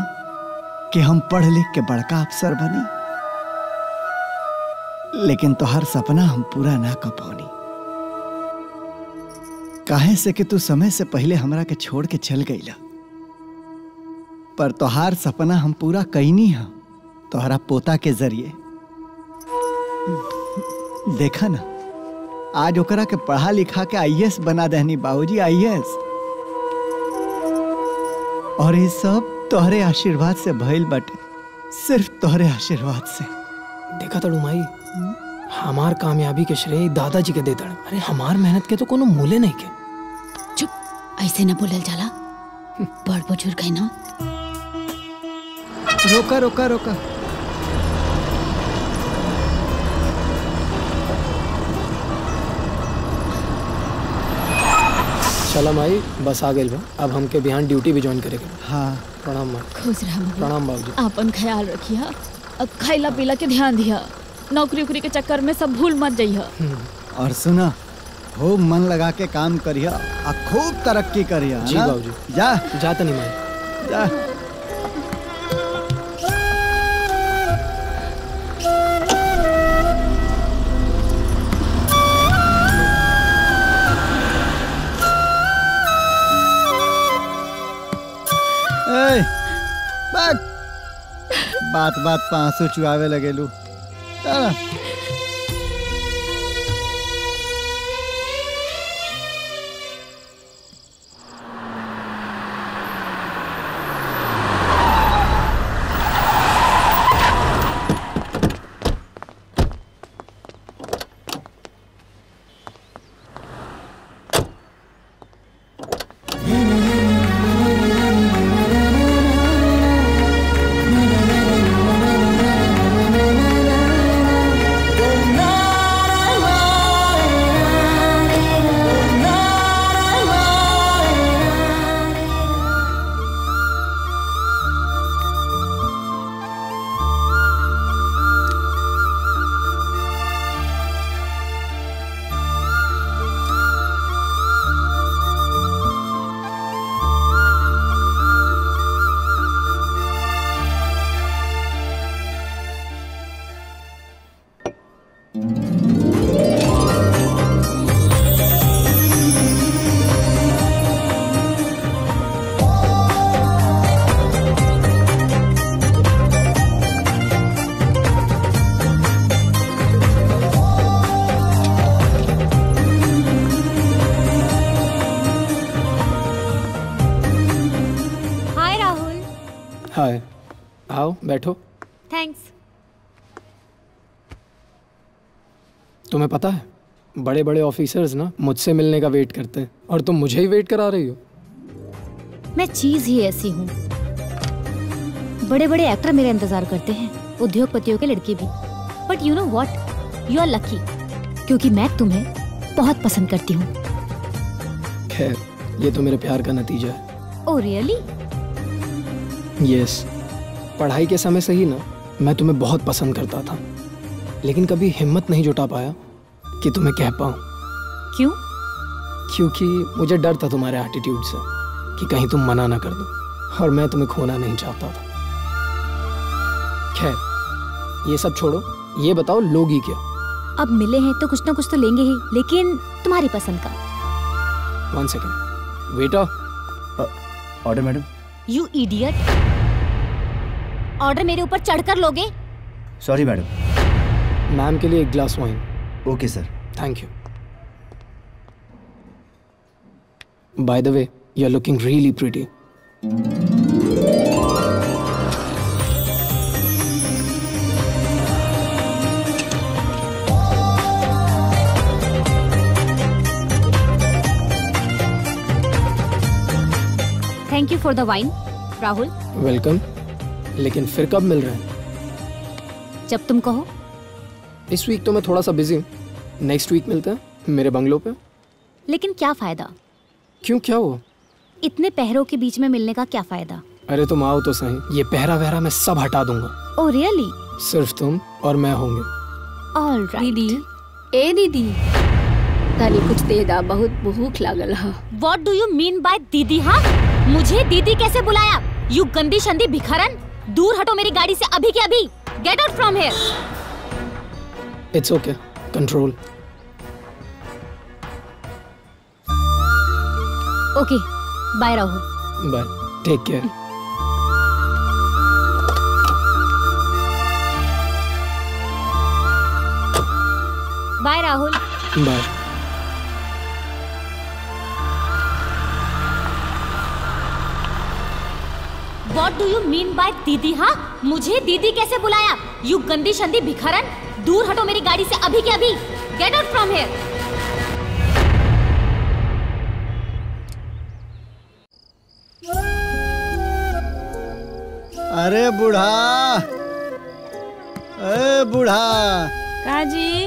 कि हम पढ़ लिख के बड़का अफसर बनी, लेकिन तोहार सपना हम पूरा ना कर पानी। काहे से कि तू समय से पहले हमरा के छोड़ के चल गईला। पर तोहार सपना हम पूरा कईनी है तोहरा पोता के जरिए। देखा ना आज ओकरा के पढ़ा लिखा के आईएएस बना देहनी बाबूजी, आईएएस। और ये सब तोहरे आशीर्वाद से भइल बाटे, सिर्फ तोहरे आशीर्वाद से। देखा तड़ू माई, हमार कामयाबी के श्रेय दादाजी के देता। अरे हमार मेहनत के तो कोनो मूल्य नहीं के। चुप, ऐसे ना बोलल जाला, बड़ बुजुर्ग है ना। रोका रोका रोका। चला माई बस आ गई बा। अब हमके बिहान ड्यूटी भी ज्वाइन करेगा। हाँ प्रणाम माँ। खुश रह। प्रणाम बाबूजी। अपन ख्याल रखिया, खाइला पीला के ध्यान दिया, नौकरी उकरी के चक्कर में सब भूल मत जाइया। और सुना खूब मन लगा के काम करिया और खूब तरक्की करिया। जी बाबूजी। जाता नहीं माई। जा। बात बात पे आंसू चुआवे लगेलू। हाय, आओ बैठो। थैंक्स। तुम्हें पता है बड़े बड़े ऑफिसर्स ना मुझसे मिलने का वेट करते हैं और तुम मुझे ही वेट करा रही हो। मैं चीज ही ऐसी हूँ। बड़े बड़े एक्टर मेरा इंतजार करते हैं, उद्योगपतियों के लड़के भी। बट यू नो व्हाट, यू आर लकी क्योंकि मैं तुम्हें बहुत पसंद करती हूँ। खैर ये तो मेरे प्यार का नतीजा है। Oh really? यस, पढ़ाई के समय से ही ना मैं तुम्हें बहुत पसंद करता था, लेकिन कभी हिम्मत नहीं जुटा पाया कि तुम्हें कह पाऊँ। क्यों? क्योंकि मुझे डर था तुम्हारे एटीट्यूड से कि कहीं तुम मना ना कर दो, और मैं तुम्हें खोना नहीं चाहता था। खैर ये सब छोड़ो, ये बताओ लोगी क्या? अब मिले हैं तो कुछ ना कुछ तो लेंगे ही, लेकिन तुम्हारी पसंद का। 1 second. Waiter. Order madam. You idiot! Order मेरे ऊपर चढ़कर लोगे? Sorry madam. मैम के लिए एक glass wine. Okay sir. Thank you. By the way, you are looking really pretty. Thank you for the wine Rahul. Welcome. लेकिन फिर कब मिल रहे हैं? जब तुम कहो। इस वीक तो मैं थोड़ा सा बिजी हूँ, नेक्स्ट वीक मिलते हैं मेरे बंगलो पे। लेकिन क्या फायदा? क्यों, क्या हुआ? इतने पहरों के बीच में मिलने का क्या फायदा? अरे तुम आओ तो सही, ये पहरा वहरा मैं सब हटा दूंगा। Oh really? सिर्फ तुम और मैं होंगे। ऑलराइट। दीदी, ए दीदी, ताली कुछ दे दा, बहुत भूख लागल है। What do you mean by दीदी? हाँ, मुझे दीदी कैसे बुलाया? यू गंदी शंदी भिखारन, दूर हटो मेरी गाड़ी से अभी के अभी। Get out from here. It's okay, control. Okay, bye Rahul. Bye, take care. Bye Rahul. Bye. What do you mean by दीदी? हाँ, मुझे दीदी कैसे बुलाया? यू गंदी शंदी भिखारन, दूर हटो मेरी गाड़ी से अभी के अभी। Get out from here. अरे बूढ़ा, ए बूढ़ा। काजी।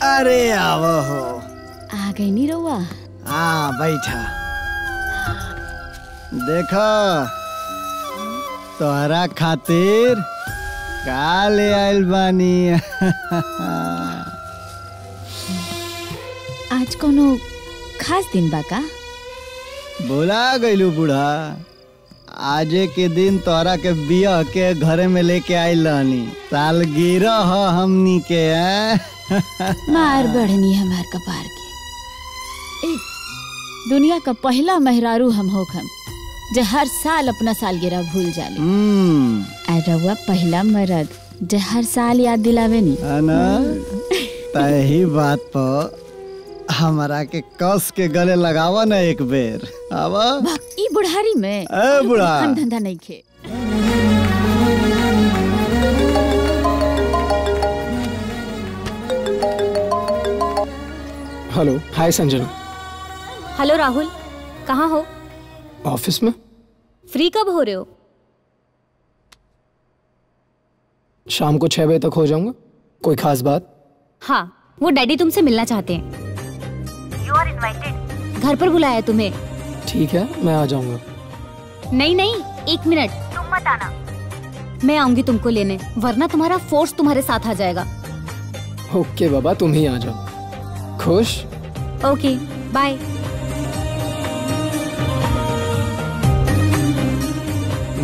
अरे आवो हो। आ गई नी रउआ? हाँ बैठा। देखो तोहरा खातिर का ले आइल बानी। आज कोनो खास दिन बा का? बोला गइलू बूढ़ा, आजे के दिन तोरा के बियाह के घरे में लेके आइल रहनी, सालगिरह ह हमनी के। मार बढ़नी हमार कपार के। दुनिया का पहला मेहरारू हम होखम जो हर साल अपना सालगिरह भूल जाले। रउआ पहला मर्द जो हर साल याद दिलावे नी। है ना? तही बात पर हमारा के कस के गले लगावा ना एक बेर। आवा ई बुढ़ारी में ए बुढ़ा हम धंधा नहीं खे। हेलो, हाय संजना। हेलो राहुल, कहाँ हो? ऑफिस में। फ्री कब हो रहे हो? शाम को 6 बजे तक हो जाऊंगा। कोई खास बात? हाँ, वो डैडी तुमसे मिलना चाहते हैं। You are invited. घर पर बुलाया तुम्हें। ठीक है, मैं आ जाऊंगा। नहीं नहीं, 1 मिनट। तुम मत आना। मैं आऊंगी तुमको लेने, वरना तुम्हारा फोर्स तुम्हारे साथ आ जाएगा। ओके बाबा, तुम ही आ जाओ। खुश? ओके, बाय।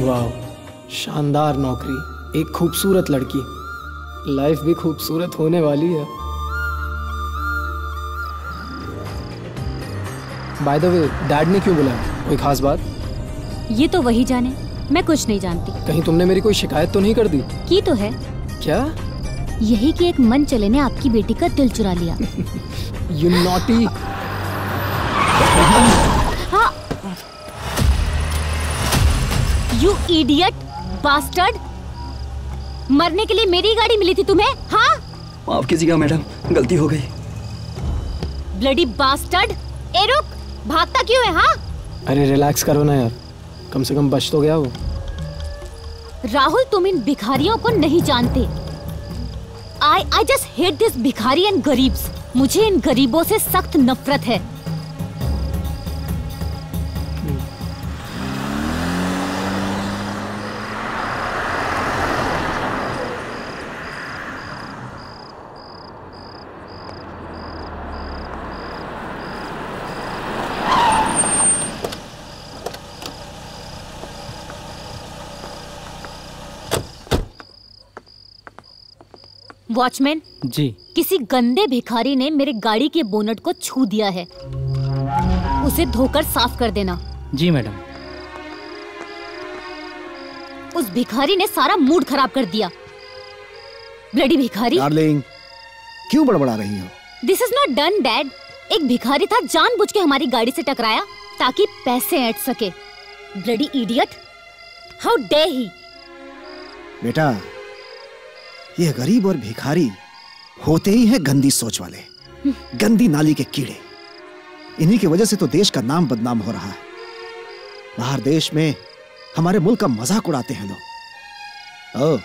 वाह, शानदार नौकरी, एक खूबसूरत लड़की, लाइफ भी खूबसूरत होने वाली है। बाय द वे, डैड ने क्यों बुलाया? कोई खास बात? ये तो वही जाने, मैं कुछ नहीं जानती। कहीं तुमने मेरी कोई शिकायत तो नहीं कर दी? की तो है। क्या? यही कि एक मन चले ने आपकी बेटी का दिल चुरा लिया। You naughty। हाँ। You idiot, bastard। मरने के लिए मेरी गाड़ी मिली थी तुम्हें? हाँ? माफ कीजिएगा मैडम, गलती हो गई। Bloody bastard। ए रुक, भागता क्यों है? हाँ? अरे रिलैक्स करो ना यार, कम से कम बच तो गया वो। राहुल, तुम इन भिखारियों को नहीं जानते। I just hate this भिखारी and गरीब्स। मुझे इन गरीबों से सख्त नफरत है। वॉचमैन जी, किसी गंदे भिखारी ने मेरे गाड़ी के बोनट को छू दिया है, उसे धोकर साफ कर देना। जी मैडम। उस भिखारी ने सारा मूड खराब कर दिया। ब्लडी भिखारी। डार्लिंग, क्यों बड़बड़ा रही हो? दिस इज नॉट डन डैड। एक भिखारी था, जानबूझ के हमारी गाड़ी से टकराया ताकि पैसे ऐंठ सके। Bloody idiot, how dare he. बेटा, ये गरीब और भिखारी होते ही हैं गंदी सोच वाले, गंदी नाली के कीड़े। इन्हीं की वजह से तो देश का नाम बदनाम हो रहा है। बाहर देश में हमारे मुल्क का मजाक उड़ाते हैं लोग। ओह,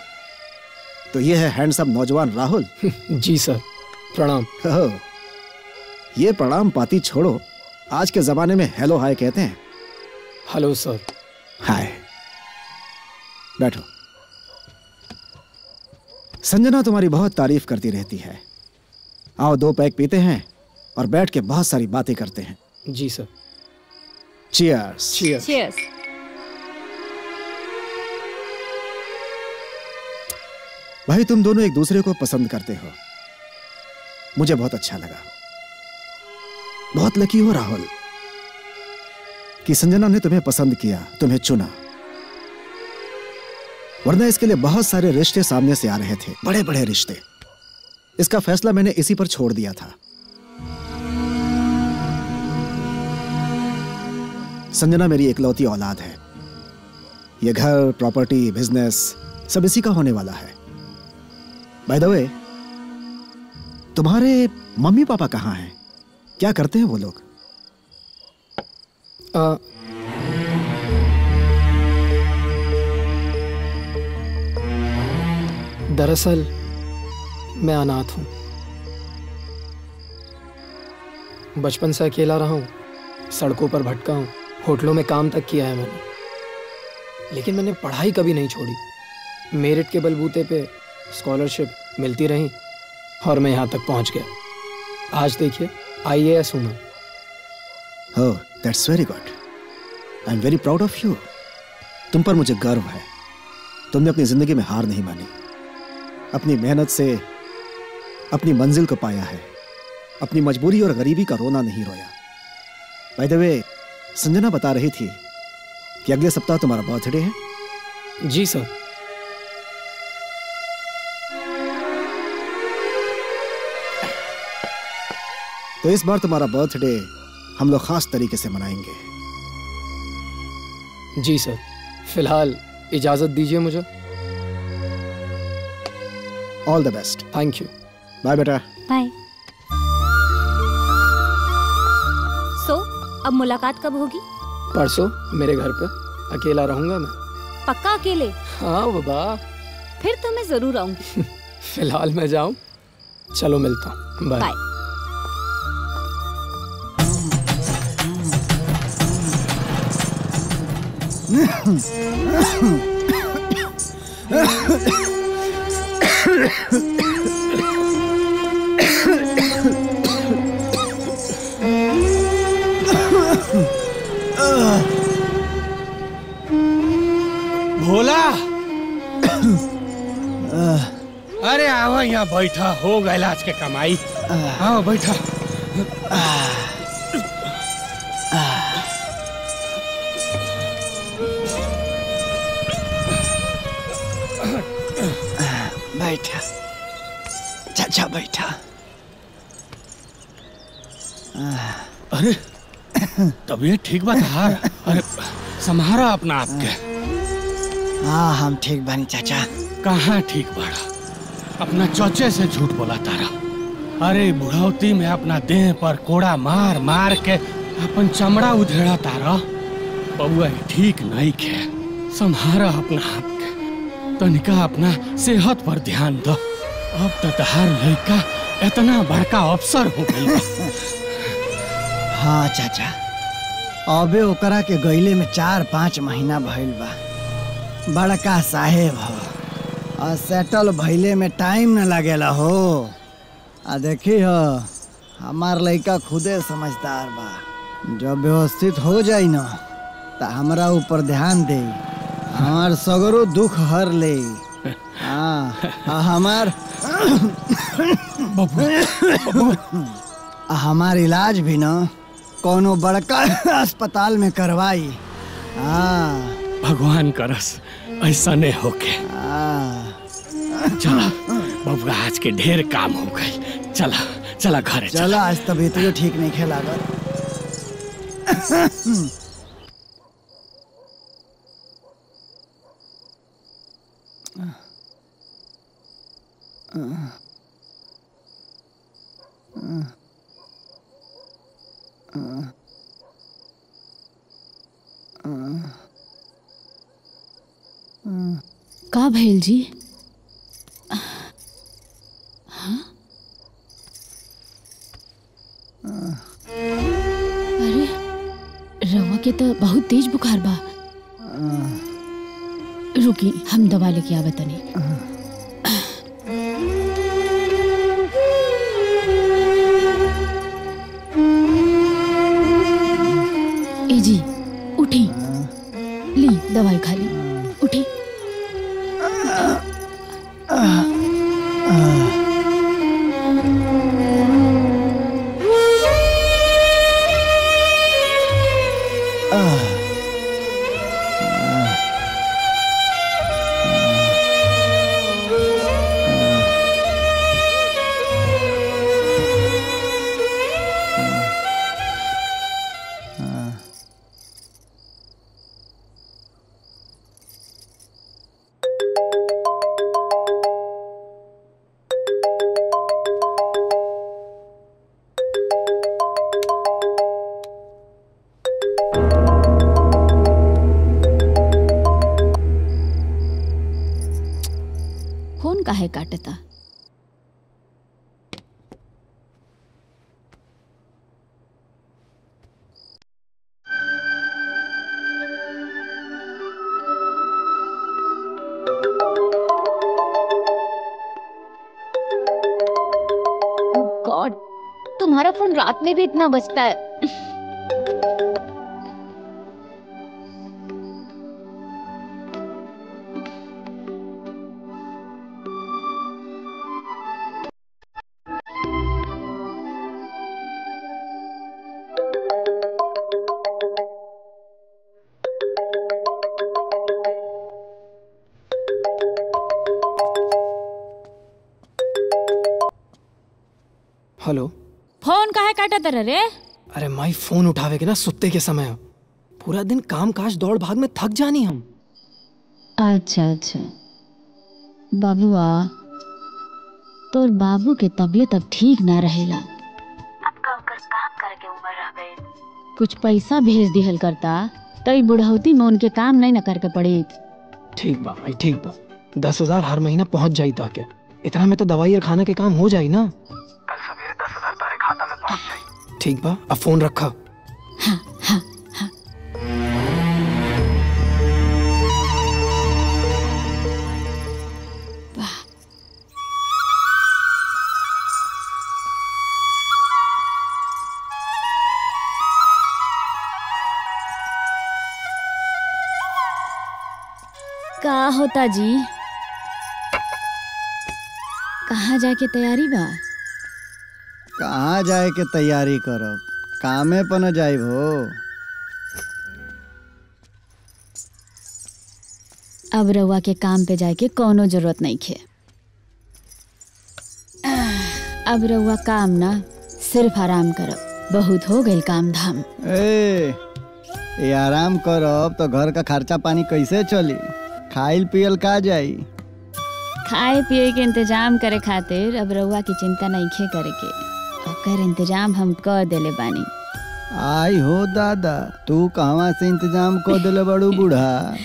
तो ये है हैंडसम नौजवान राहुल। जी सर, प्रणाम। ओह, ये प्रणाम पाती छोड़ो, आज के जमाने में हेलो हाय कहते हैं। हेलो सर। हाय। बैठो। संजना तुम्हारी बहुत तारीफ करती रहती है। आओ 2 पैक पीते हैं और बैठ के बहुत सारी बातें करते हैं। जी सर। चीयर्स। चीयर्स। चीयर्स। भाई, तुम दोनों एक दूसरे को पसंद करते हो, मुझे बहुत अच्छा लगा। बहुत लकी हो राहुल कि संजना ने तुम्हें पसंद किया, तुम्हें चुना, वरना इसके लिए बहुत सारे रिश्ते सामने से आ रहे थे, बड़े बड़े रिश्ते। इसका फैसला मैंने इसी पर छोड़ दिया था। संजना मेरी इकलौती औलाद है। ये घर, प्रॉपर्टी, बिजनेस सब इसी का होने वाला है। बाय द वे, तुम्हारे मम्मी पापा कहाँ हैं? क्या करते हैं वो लोग? दरअसल मैं अनाथ हूँ। बचपन से अकेला रहा हूँ, सड़कों पर भटका हूँ, होटलों में काम तक किया है मैंने, लेकिन मैंने पढ़ाई कभी नहीं छोड़ी। मेरिट के बलबूते पे स्कॉलरशिप मिलती रही और मैं यहाँ तक पहुँच गया। आज देखिए IAS हूँ मैं। Oh, that's very good. I'm very proud of you. तुम पर मुझे गर्व है। तुमने अपनी जिंदगी में हार नहीं मानी, अपनी मेहनत से अपनी मंजिल को पाया है, अपनी मजबूरी और गरीबी का रोना नहीं रोया। बाय द वे, संजना बता रही थी कि अगले सप्ताह तुम्हारा बर्थडे है। जी सर। तो इस बार तुम्हारा बर्थडे हम लोग खास तरीके से मनाएंगे। जी सर। फिलहाल इजाजत दीजिए मुझे। All the best. Thank you. Bye बेटा। बाय। सो अब मुलाकात कब होगी? परसों मेरे घर पे। अकेला रहूंगा मैं। पक्का अकेले? हाँ बाबा। फिर तो मैं जरूर आऊंगी। फिलहाल मैं जाऊं? चलो मिलता हूँ। बाय। भोला, अरे आओ यहाँ बैठा, हो गए आज के कमाई। आओ बैठा। बैठा चाचा, बैठा। अरे तबीयत ठीक बा तहार? अरे संभारा अपना आपके। हाँ, हम ठीक बानी चाचा। कहाँ ठीक बाड़ा? अपना चौचे से झूठ बोला तारा। अरे बुढ़ौती में अपना देह पर कोड़ा मार मार के अपन चमड़ा उधेड़ा तारा। बउआ ठीक नहीं खे। संभारा अपना आप के, तनिका अपना सेहत पर ध्यान दो। अब तो तहार लड़का इतना बड़का अफसर हो गई। हाँ चाचा, अबे ओकरा के गईले में 4-5 महीना भइल बा। बड़का साहेब हो और सेटल भइले में टाइम न लगेला हो। आ देखी हो, हमार लड़का खुदे समझदार बा। जब व्यवस्थित हो जाई न तो हमरा ऊपर ध्यान दे, हमार सगरो दुख हर ले। हाँ, हमार हमार इलाज भी न कोनो बड़का अस्पताल में करवाई। हाँ, भगवान करस ऐसा नहीं होके। चला बबुआ, आज के ढेर काम हो गई। चला चला घर चला, आज तबीयत तो ठीक नहीं खेला कर। का भैल जी? हाँ? अरे रवा के तो बहुत तेज बुखार बा। रुकी, हम दवा लेके आवे तनी। ए जी उठी, ली दवाई खा ली, उठी। फोन काहे काटता? गॉड, तुम्हारा फोन रात में भी इतना बजता है। हेलो, फोन काहे काटत रे? अरे माई फोन उठावे के ना सुत्ते के समय। पूरा दिन काम काज दौड़ भाग में थक जानी हम। अच्छा अच्छा बाबुआ, तोर बाबू के तबीयत अब ठीक ना रहेला। अब का ओकर काम करे के उम्र रह गई। कुछ पैसा भेज दिहल करता तई बुढ़ौती में उनके काम नहीं न करके पड़ी। ठीक बा भाई, ठीक बा। 10,000 हर महीना पहुंच जाई ताके। इतना में तो दवाई और खाना के काम हो जाई ना। कल सवेरे 10,000 तारे खाता में पहुंच जाई। ठीक बा, अब फोन रखा। हाँ हाँ हाँ। का होता जी? कहाँ जाके तैयारी बा? कहाँ जाए के तैयारी करब, कामे पर न जाइब हो। अब रउआ के काम पे जाए के कोनो जरूरत नहीं खे। अब रउआ काम ना सिर्फ आराम करब। बहुत हो गई काम धाम। ये आराम करब तो घर का खर्चा पानी कैसे चली? खाइल पियल का जाई? खाए पिए के इंतजाम करे खातिर अब रउआ की चिंता नहीं खे करे के। ओकर इंतजाम हम कर देले बानी। आई हो दादा, तू कहवा से इंतजाम कर देले बड़ू बूढ़ा?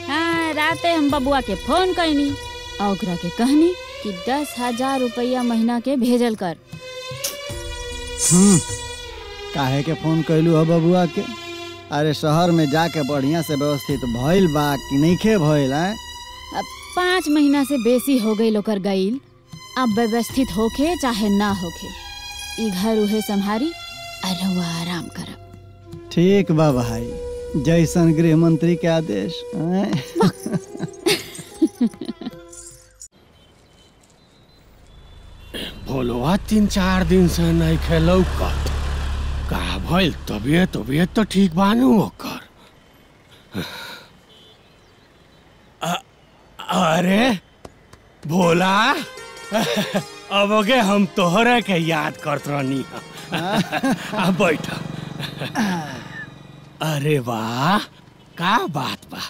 हाँ, राते हम बबुआ के फोन कईनी और ओकरा के कहनी कि 10,000 रुपया महीना के भेजल कर। काहे के फोन कैलू हो बबुआ के? अरे शहर में जाके बढ़िया से व्यवस्थित भइल बा कि नहीं खे भइल है? अब 5 महीना से बेसी हो गई लोकर गईल। अब व्यवस्थित होके चाहे ना होके ई घर उहे संभारी और रउआ आराम करब। ठीक बा भाई, जैसन गृह मंत्री के आदेश। बोलवा 3-4 दिन से नहीं खेलौ कट। का भइल? तबियत तो ठीक बानू ओकर। अरे भोला अब के हम तोहरे के याद करत रहनी अब बैठ। अरे वाह का बात बा,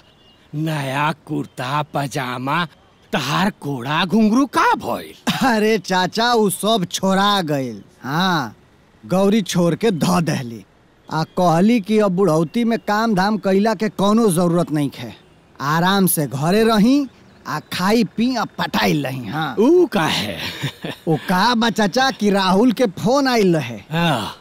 नया कुर्ता पजामा तहार कोड़ा घुंघरू का भइल? अरे चाचा उ सब छोड़ा गइल। हाँ गौरी छोड़ के ध दहली आ कहली कि अब बुढ़ौती में काम धाम कैला के कोनो जरूरत नहीं है, आराम से घरे रही आ खाई पी आ पटाइल रही। हाँ ऊ का है? ओ का बा चाचा कि राहुल के फोन आइल रहे,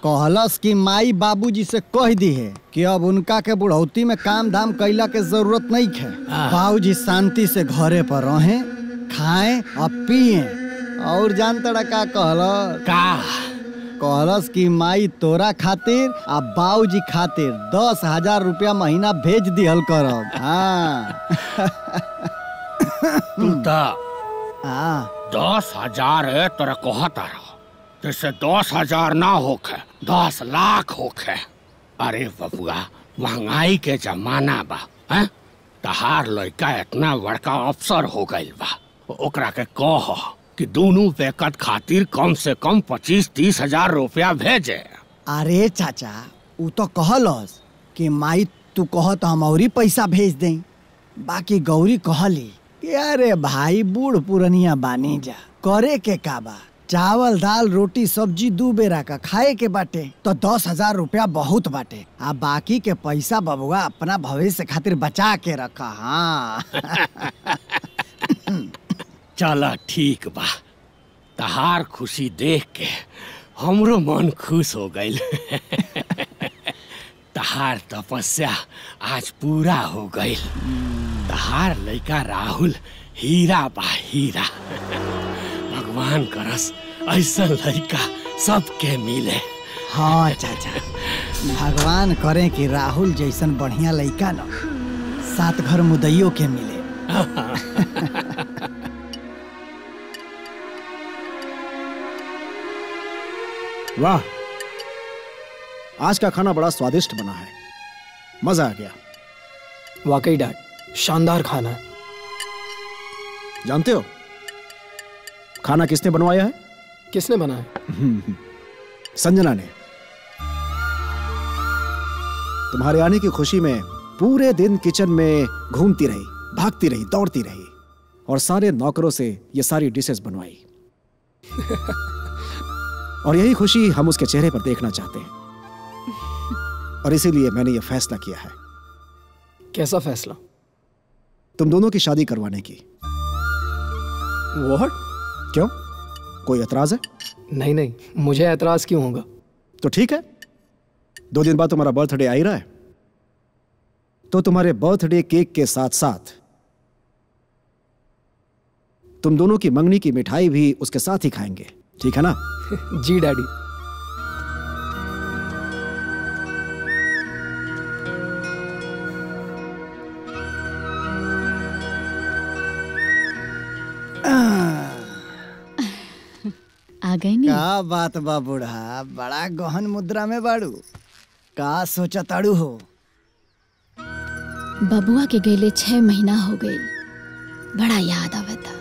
कहलस कि माई बाबूजी से कह दी है कि अब उनका के बुढ़ौती में काम धाम कैला के जरूरत नहीं है, बाबूजी शांति से घरे पर रहे, खाएं और पिए। और जान तड़ा का कहलस कि माई तोरा खातिर आ बाबूजी खातिर 10,000 रुपया महीना भेज दिहल करब। हाँ तू ता 10,000 है तोरा कहता रहा, जैसे 10,000 ना होखे 10 लाख होखे। अरे बबुआ महंगाई के जमाना बा, हैं? तहार लड़का इतना बड़का अफसर हो गइल बा, ओकरा के कह कि दोनों बेकत खातिर कम से कम 25-30 हजार रुपया भेजे। अरे चाचा उ तो कहलस कि माई तू कहत हम औरी पैसा भेज दें, बाकी गौरी कहली कि अरे भाई बूढ़ पुरनिया बानी जा, करे के का बा, चावल दाल रोटी सब्जी 2 बेरा का खाए के बाटे तो 10,000 रुपया बहुत बाटे, आ बाकी के पैसा बबुआ अपना भविष्य खातिर बचा के रखा। हाँ चला ठीक बा, तहार खुशी देख के हमरो मन खुश हो गइल। तहार तपस्या आज पूरा हो गइल। तहार लड़का राहुल हीरा बा हीरा। भगवान करस ऐसा लड़का सबके मिले। हाँ चाचा भगवान करे कि राहुल जैसन बढ़िया लड़का न 7 घर मुदैयों के मिले। वाह आज का खाना बड़ा स्वादिष्ट बना है, मजा आ गया। वाकई डैड शानदार खाना है। जानते हो खाना किसने बनवाया है? किसने बनाया? संजना ने। तुम्हारे आने की खुशी में पूरे दिन किचन में घूमती रही, भागती रही, दौड़ती रही और सारे नौकरों से ये सारी डिशेस बनवाई। और यही खुशी हम उसके चेहरे पर देखना चाहते हैं और इसीलिए मैंने ये फैसला किया है। कैसा फैसला? तुम दोनों की शादी करवाने की। What? क्यों, कोई एतराज है? नहीं नहीं, मुझे एतराज क्यों होगा? तो ठीक है, 2 दिन बाद तुम्हारा बर्थडे आ ही रहा है, तो तुम्हारे बर्थडे केक के साथ साथ तुम दोनों की मंगनी की मिठाई भी उसके साथ ही खाएंगे, ठीक है ना? जी डैडी। आ गई नी? का बात बा बूढ़ा, बड़ा गहन मुद्रा में बाड़ू, का सोचा ताड़ू हो? बबुआ के गईले 6 महीना हो गई, बड़ा याद आवता,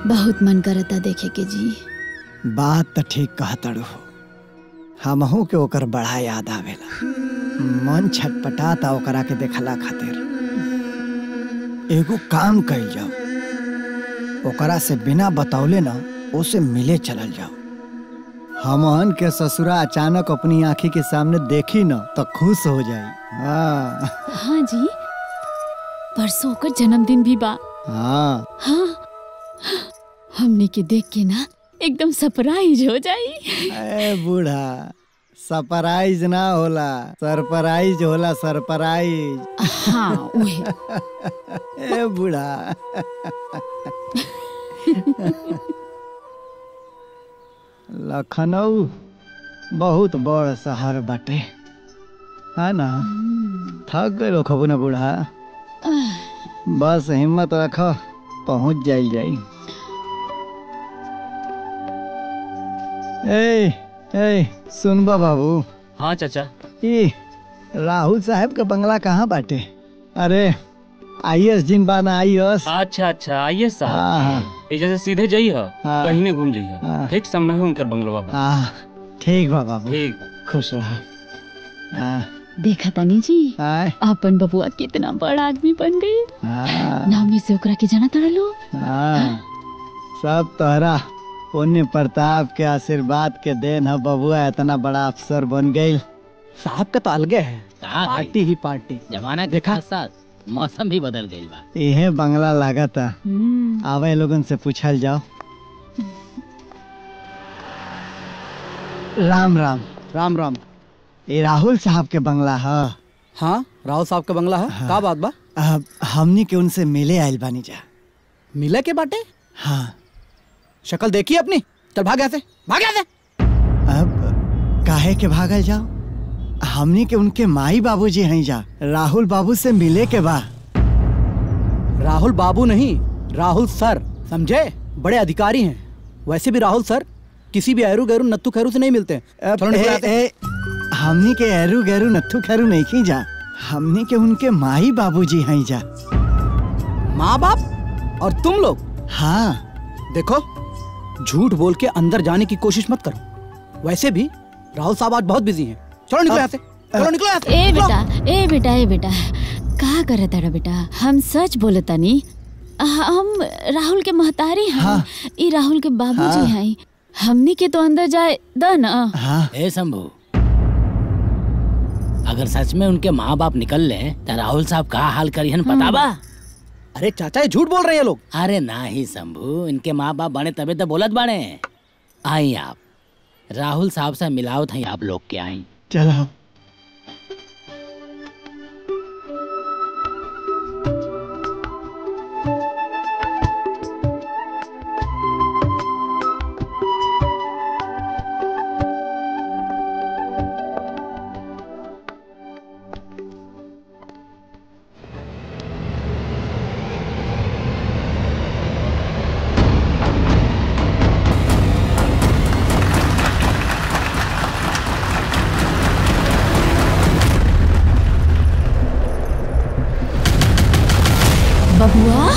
बहुत मन करता देखे के जी। बात तो ठीक कहा ताड़ू हो, हमहू के ओकर बड़ा याद आवेला, मन छटपटाता ओकरा के देखला खातिर। एगो काम कइल जाओ, ओकरा से बिना बतौले ना उसे मिले चलल जाओ। हमहन के ससुरा अचानक अपनी आंखी के सामने देखी ना तो खुश हो जाई। हाँ हाँ जी, परसों का जन्मदिन भी बा। हाँ हाँ, हमने के देख के ना एकदम सरप्राइज हो जाई। ए बूढ़ा, सरप्राइज ना होला, सरप्राइज होला, सरप्राइज। हाँ उहे। ए बूढ़ा लखनऊ बहुत बड़ शहर बाटे, है ना? थक गए खबू ना बूढ़ा, बस हिम्मत रख, पहुंच जाई। ए सुनबा बाबू। हाँ चाचा। ई राहुल साहब का बंगला कहाँ बाटे? अरे आईएएस जिन बाना आईएएस। अच्छा अच्छा आइए साहब जैसे सीधे जाइए कहीं नहीं घूम जाइए ठीक सामने है उनका बंगलो बाबा। ठीक बा बाबू ठीक खुश रहा। देखा तनी जी अपन बबुआ कितना बड़ा आदमी बन गई। नाम में से ओकरा के जाना तड़ा लो। सब तोहरा पुण्य प्रताप के आशीर्वाद के देन है बबुआ इतना बड़ा अफसर बन गई। साहब का तो अलगे है पार्टी ही पार्टी। जमाना देखा साथ मौसम भी बदल गई बा। यह बंगला लागता आवे लोगन से पूछल जाओ। राम राम राम राम। ये राहुल साहब के बंगला है। हाँ राहुल साहब का बंगला है। का बात बा? हमनी के उनसे मिले आयल बानी जा। मिले के बाटे? हाँ शक्ल देखी अपनी। चल भाग यहाँ से भाग यहाँ से। अब काहे के भागल जाओ? हमनी के उनके माई बाबूजी हैं जा। राहुल बाबू से मिले के बा। राहुल बाबू नहीं राहुल सर समझे। बड़े अधिकारी हैं। वैसे भी राहुल सर किसी भी एरू गैरू नत्थू खैरू से नहीं मिलते। हमनी के एरू गैरू नत्थू खैरू नहीं की जा। हमनी के उनके माई बाबूजी हैं जा। माँ बाप और तुम लोग? हाँ देखो झूठ बोल के अंदर जाने की कोशिश मत करो। वैसे भी राहुल साहब आज बहुत बिजी हैं। चलो निकलो यहाँ से। चलो निकलो यहाँ से। ए बेटा का करे तारा बेटा? हम सच बोले तनी। हम राहुल के महतारी हैं। हाँ। ई राहुल के बाबूजी हैं। हमनी के तो अंदर जाए द ना। हाँ। ए शंभू अगर सच में उनके माँ बाप निकल ले तो राहुल साहब का हाल करिहन पता बा? अरे चाचा ये झूठ बोल रहे हैं लोग। अरे ना ही शंभू इनके माँ बाप बने तबे तो बोलत बाड़े। आई आप राहुल साहब से मिलाओ थे आप लोग के आई। चलो बबुआ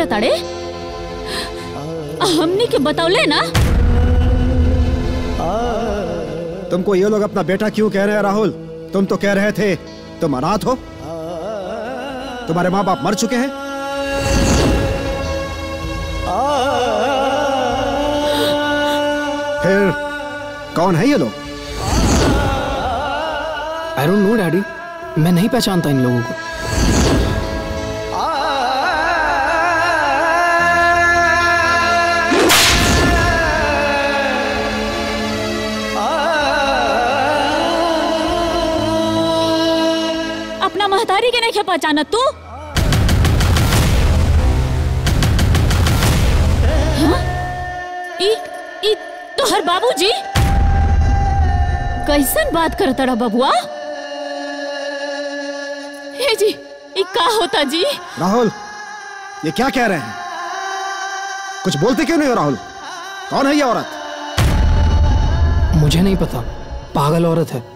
ताड़े हमने के बतौले ना। तुमको ये लोग अपना बेटा क्यों कह रहे हैं राहुल? तुम तो कह रहे थे तुम अनाथ हो। तुम्हारे माँ बाप मर चुके हैं। फिर कौन है ये लोग? आई डोंट नो डैडी, मैं नहीं पहचानता इन लोगों को। अपना महतारी के नहीं पहचानत तू? हाँ? ई तोहर बाबूजी कैसन बात करता रहा बबुआ? हे जी ई का होता जी? राहुल ये क्या कह रहे हैं? कुछ बोलते क्यों नहीं हो राहुल? कौन है ये औरत? मुझे नहीं पता, पागल औरत है।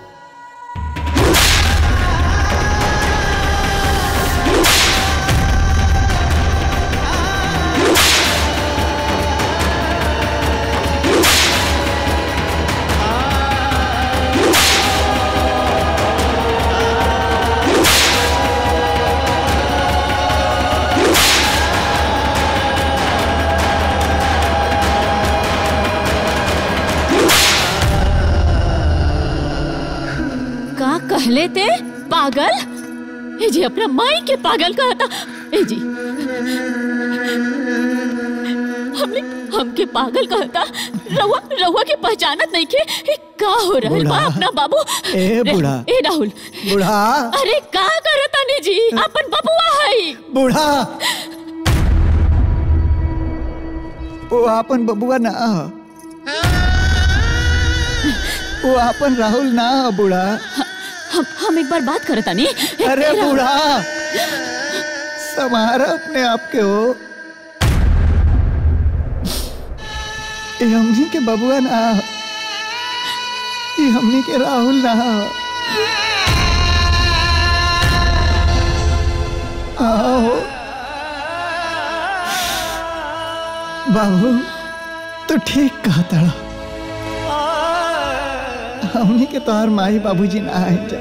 कहले थे पागल? ए जी अपना माई के पागल कहा था। ए जी हमने हमके पागल कहता। रहुआ रहुआ के पहचानत नहीं के का हो रहा है बा अपना बाबू। ए बूढ़ा, ए राहुल बूढ़ा, अरे का करता ने जी अपन बबुआ है। बूढ़ा वो अपन बबुआ ना, वो अपन राहुल ना बूढ़ा। हम एक बार बात करता नहीं। अरे बूढ़ा समारा अपने आप के हो, ये हमनी के बबुआ ना, ये हमनी के राहुल ना। आओ बाबू तो ठीक कहा तड़ा, हमनी के तोहर माई बाबूजी ना आए जा।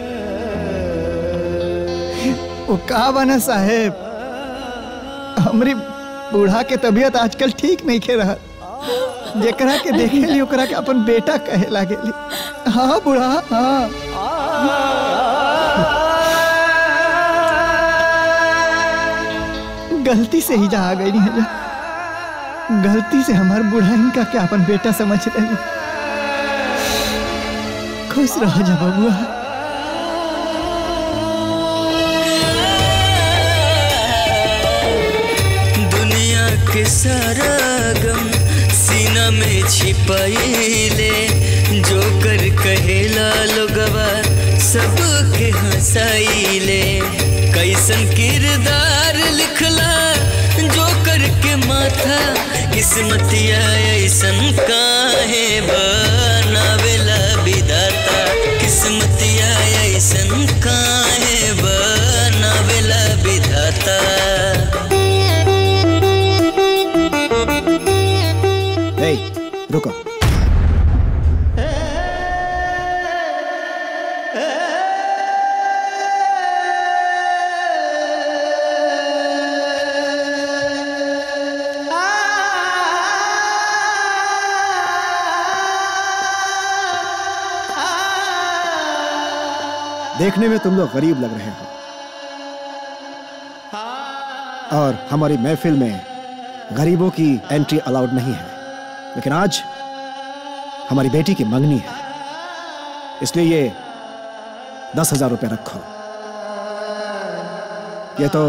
वो का बना साहेब, हमरी बूढ़ा के तबीयत आजकल ठीक नहीं खे रहा, जेकरा के देखे ली ओकरा के अपन बेटा कहे लागेली। हाँ बूढ़ा हाँ। गलती से ही जा आ गई नहीं है, गलती से हमार बूढ़ा इनका क्या अपन बेटा समझ रहे। खुश रहो जा बबुआ। दुनिया के सारा गम सीना में छिपाइले, जो कर कहेला लोगवा सबके हंसाइले। कैसन किरदार लिखला जो करके माथा, किस्मतिया ऐसन काहे बनावेला विधाता। किस्मतिया ऐसन काहे बनावेला विधाता। रुको, देखने में तुम लोग गरीब लग रहे हो और हमारी महफिल में गरीबों की एंट्री अलाउड नहीं है, लेकिन आज हमारी बेटी की मंगनी है, इसलिए ये 10,000 रुपए रखो। ये तो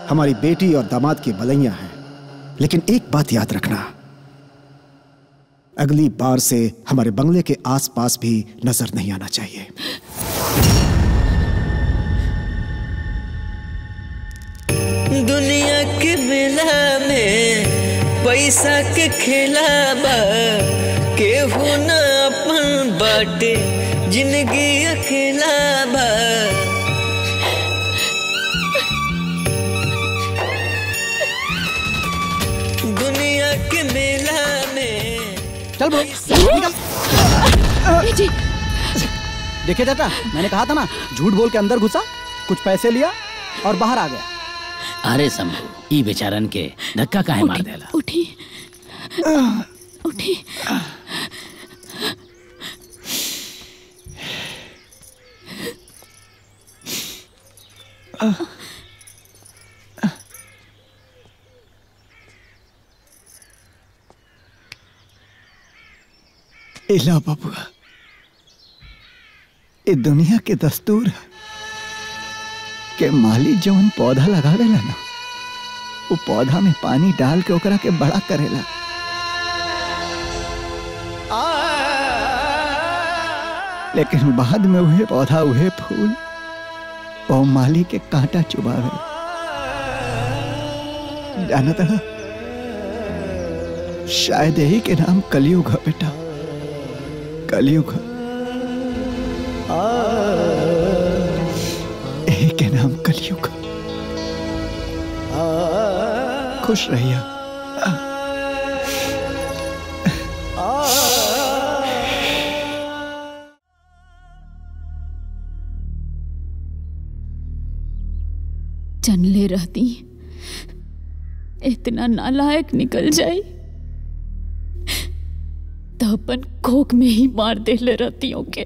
हमारी बेटी और दामाद की बलैया हैं, लेकिन एक बात याद रखना, अगली बार से हमारे बंगले के आसपास भी नजर नहीं आना चाहिए। दुनिया के मेला में पैसा के खेला बा, केहू न अपन बाटे जिंदगी अकेला बा। दुनिया के मेला में चल बो जी। देखिए चाचा, मैंने कहा था ना, झूठ बोल के अंदर घुसा, कुछ पैसे लिया और बाहर आ गया। अरे शंभू, ई बेचारन के धक्का काहे मार देला। उठी उठी। इला बबुआ, ये दुनिया के दस्तूर है के माली जवन पौधा लगावेला ना, वो पौधा में पानी डाल के ओकरा के बड़ा करेला। लेकिन बाद में वह पौधा वह फूल वो माली के कांटा चुबावे। जाना था, शायद यही के नाम कलयुग है बेटा, कलयुग है। यही के नाम कलयुग है। खुश रहिए। जनले रहती इतना नालायक निकल जाए तो अपन कोक में ही मार दे ले रहती के।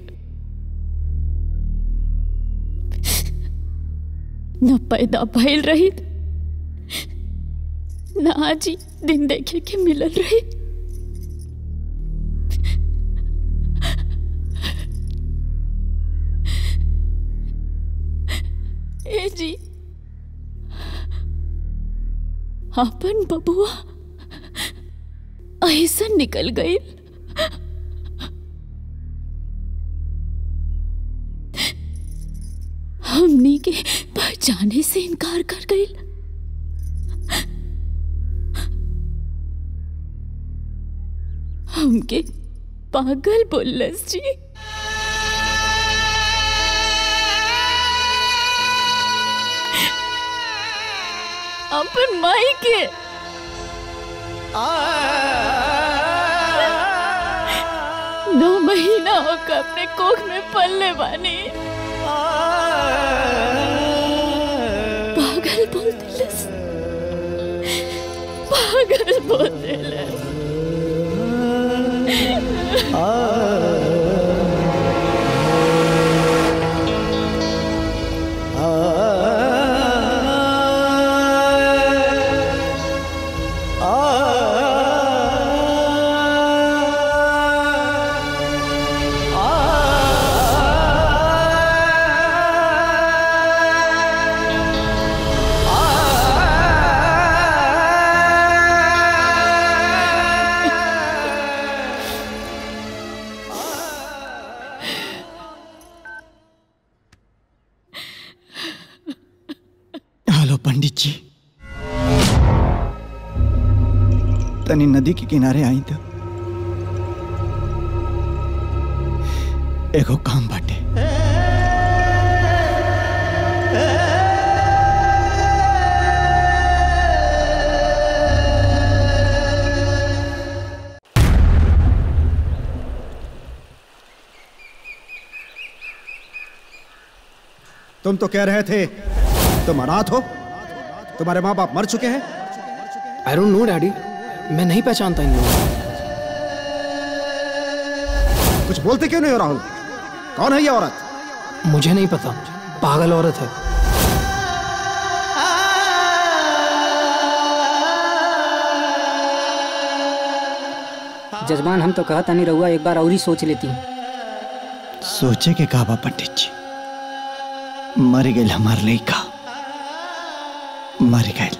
न पैदा भइल रही ना जी, दिन देखे के मिलल रही। ए जी, अपन बबुआ ऐसा निकल गई। हमनी के पहचाने से इनकार कर गई। हमके पागल बोलस जी। अपन माई के 9 महीना होकर अपने कोख में पलने बानी। पागल बोल दिलस, पागल बोल दिलस। पंडित जी, तनी नदी के किनारे आई तो एगो काम बाटे। तुम तो कह रहे थे तुम अनाथ हो, तुम्हारे माँ बाप मर चुके हैं। आई डोंट नो डैडी, मैं नहीं पहचानता इन लोगों को। कुछ बोलते क्यों नहीं हो राहुल? कौन है ये औरत? मुझे नहीं पता, पागल औरत है। जजमान, हम तो कहा था नहीं, रहुआ एक बार और ही सोच लेती। सोचे के काबा पंडित जी, मर गए हमार लइका, मर गए।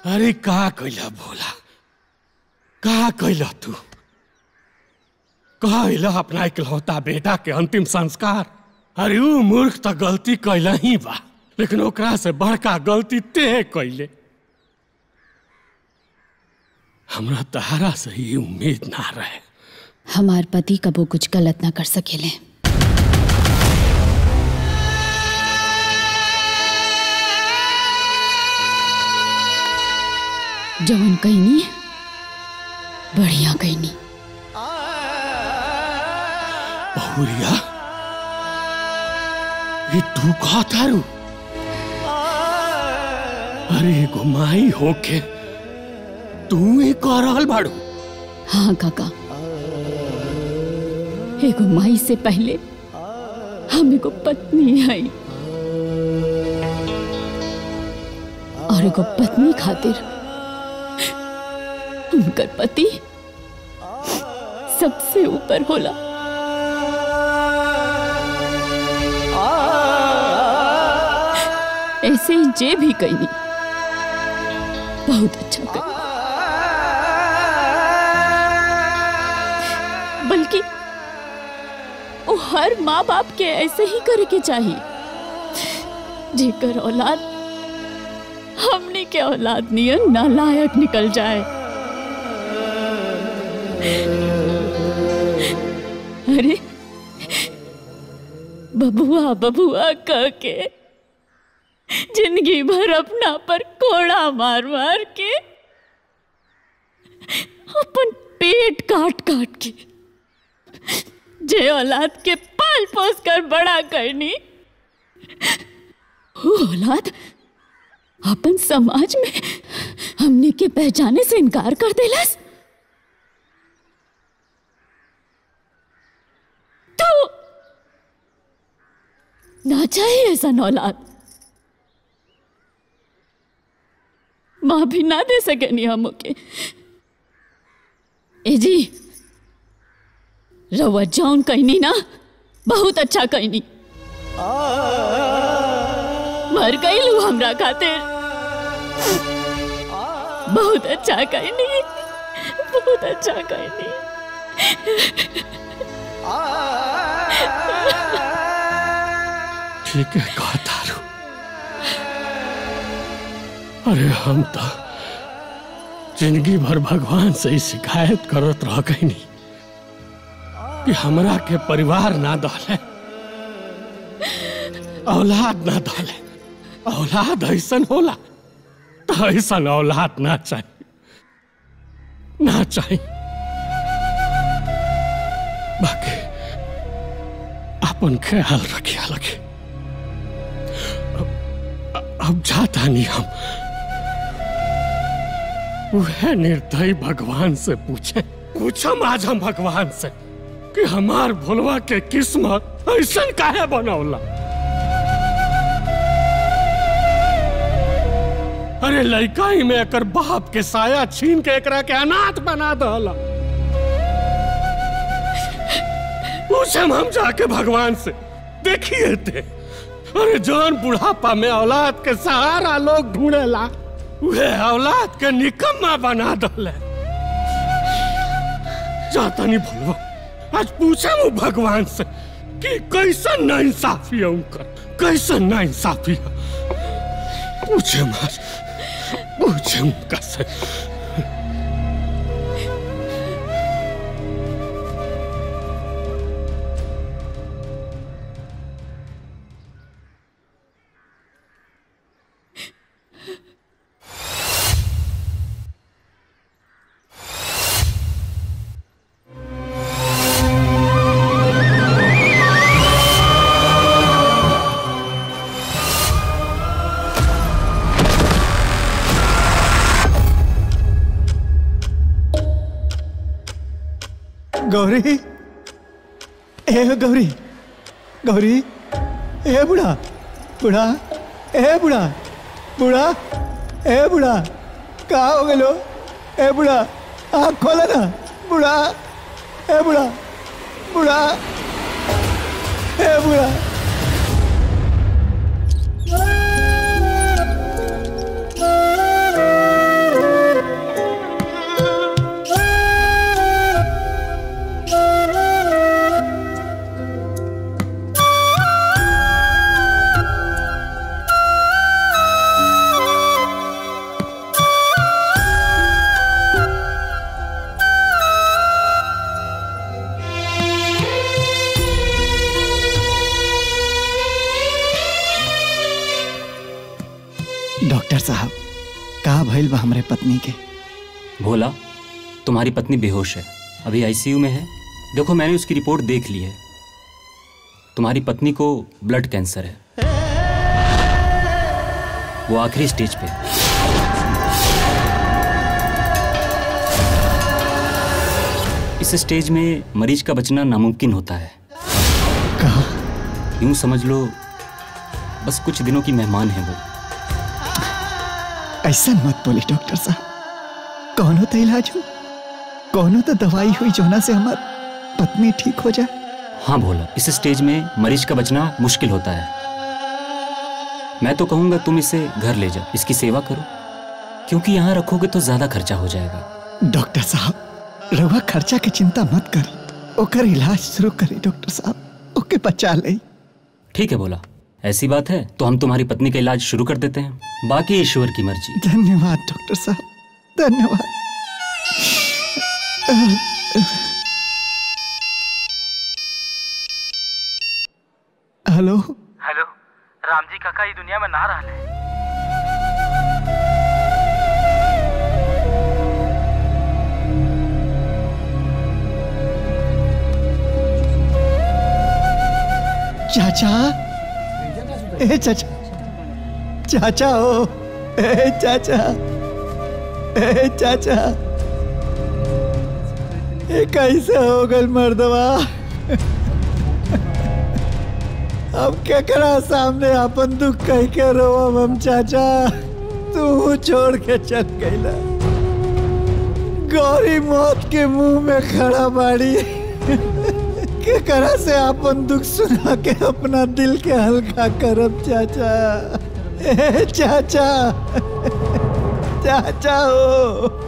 अरे का कैला भोला, का कैला तू? कहला अपना इकलौता बेटा के अंतिम संस्कार अरे ऊ मूर्ख तो गलती कैला ही बा, लेकिन ओकरा से बड़का गलती ते कैले। हमरा तहरा से ही उम्मीद ना रहे। हमार पति कबो कुछ गलत ना कर सकेले। जवन कहनी बढ़िया कहनी। बहुरिया ये तू कहा थारू? अरे गुमाई होके तू ही कह रहल बाड़ू? हाँ काका, एगो माई से पहले हम एगो पत्नी है, और एगो पत्नी खातिर उनकर पति सबसे ऊपर होला। ऐसे ही जे भी कहनी बहुत अच्छा कर, बल्कि वो हर माँ बाप के ऐसे ही करे के चाहिए, जेकर औलाद हमने के औलाद नियन नालायक निकल जाए। अरे बबुआ बबुआ कह के जिंदगी भर अपना पर कोड़ा मार मार के अपन पेट काट काट के जे औलाद के पाल पोस कर बड़ा करनी, वो औलाद अपन समाज में हमने के पहचाने से इनकार कर देलस। तो ना चाहिए ऐसा औलाद, माँ भी ना दे सके नहीं हम के। ए जी रवा जौन कहनी ना बहुत अच्छा कहनी, मर गई लू हमरा खातिर। बहुत अच्छा कहनी, बहुत अच्छा कहनी। ठीक है कहा तारू। अरे हम तो जिंदगी भर भगवान से ही शिकायत करत रह गई नहीं कि हमरा के परिवार ना दले, औलाद ना दले। औलाद ऐसन होला तो ऐसन औलाद ना चाहिए, ना चाहिए। बाकी अपन ख्याल रखिया लगे। अब जाता नहीं हम, वह निर्दयी भगवान से पूछम आज हम भगवान से कि हमार भोलवा के किस्मत ऐसन काहे बनौला। अरे लड़काई में एकर बाप के साया छीन के एकरा के अनाथ बना दहला। पूछम हम जाके भगवान से, देखिए थे अरे जौन बुढ़ापा में औलाद के सहारा लोग ढूंढेला, वह औलाद के निकम्मा बना दले। जाता नहीं भोलवा, आज पूछे वो भगवान से कि कैसन ना इंसाफी है उनका, कैसन ना इंसाफी है। पूछे आज, पूछे उनका से। गौरी, ए गौरी, गौरी, ए बुढ़ा, बुढ़ा, ए बुढ़ा, बुढ़ा, ए बुढ़ा, कहाँ हो गए लो? ए बुढ़ा, आँख खोला ना, बुढ़ा, ए बुढ़ा, बुढ़ा, ए बुढ़ा। डॉक्टर साहब का भइल बा हमरे पत्नी के? भोला, तुम्हारी पत्नी बेहोश है, अभी आईसीयू में है। देखो मैंने उसकी रिपोर्ट देख ली है, तुम्हारी पत्नी को ब्लड कैंसर है, वो आखिरी स्टेज पे। इस स्टेज में मरीज का बचना नामुमकिन होता है। यूं समझ लो बस कुछ दिनों की मेहमान है वो। ऐसा मत बोली डॉक्टर साहब, कौनो तो इलाज हो, कौनो तो दवाई हुई जोना से हमार पत्नी ठीक हो जाए। हाँ भोला, इस स्टेज में मरीज का बचना मुश्किल होता है। मैं तो कहूंगा तुम इसे घर ले जाओ, इसकी सेवा करो, क्योंकि यहाँ रखोगे तो ज्यादा खर्चा हो जाएगा। डॉक्टर साहब रउआ खर्चा की चिंता मत करी, ओकर इलाज शुरू करी डॉक्टर साहब, ओके बचा ले। ठीक है भोला, ऐसी बात है तो हम तुम्हारी पत्नी का इलाज शुरू कर देते हैं, बाकी ईश्वर की मर्जी। धन्यवाद डॉक्टर साहब, धन्यवाद। हेलो हेलो, रामजी काका ई दुनिया में ना रहले। चाचा, ए चाचा, चाचा हो, ए चाचा, ए चाचा, ये कैसे हो गल मर्दवा? अब क्या करा सामने अपन दुख कह के रो हम चाचा, तू छोड़ के चल गईला। गौरी मौत के मुंह में खड़ा बाड़ी, के करा से अपन दुख सुना के अपना दिल के हल्का करब चाचा। ए चाचा, चाचा हो।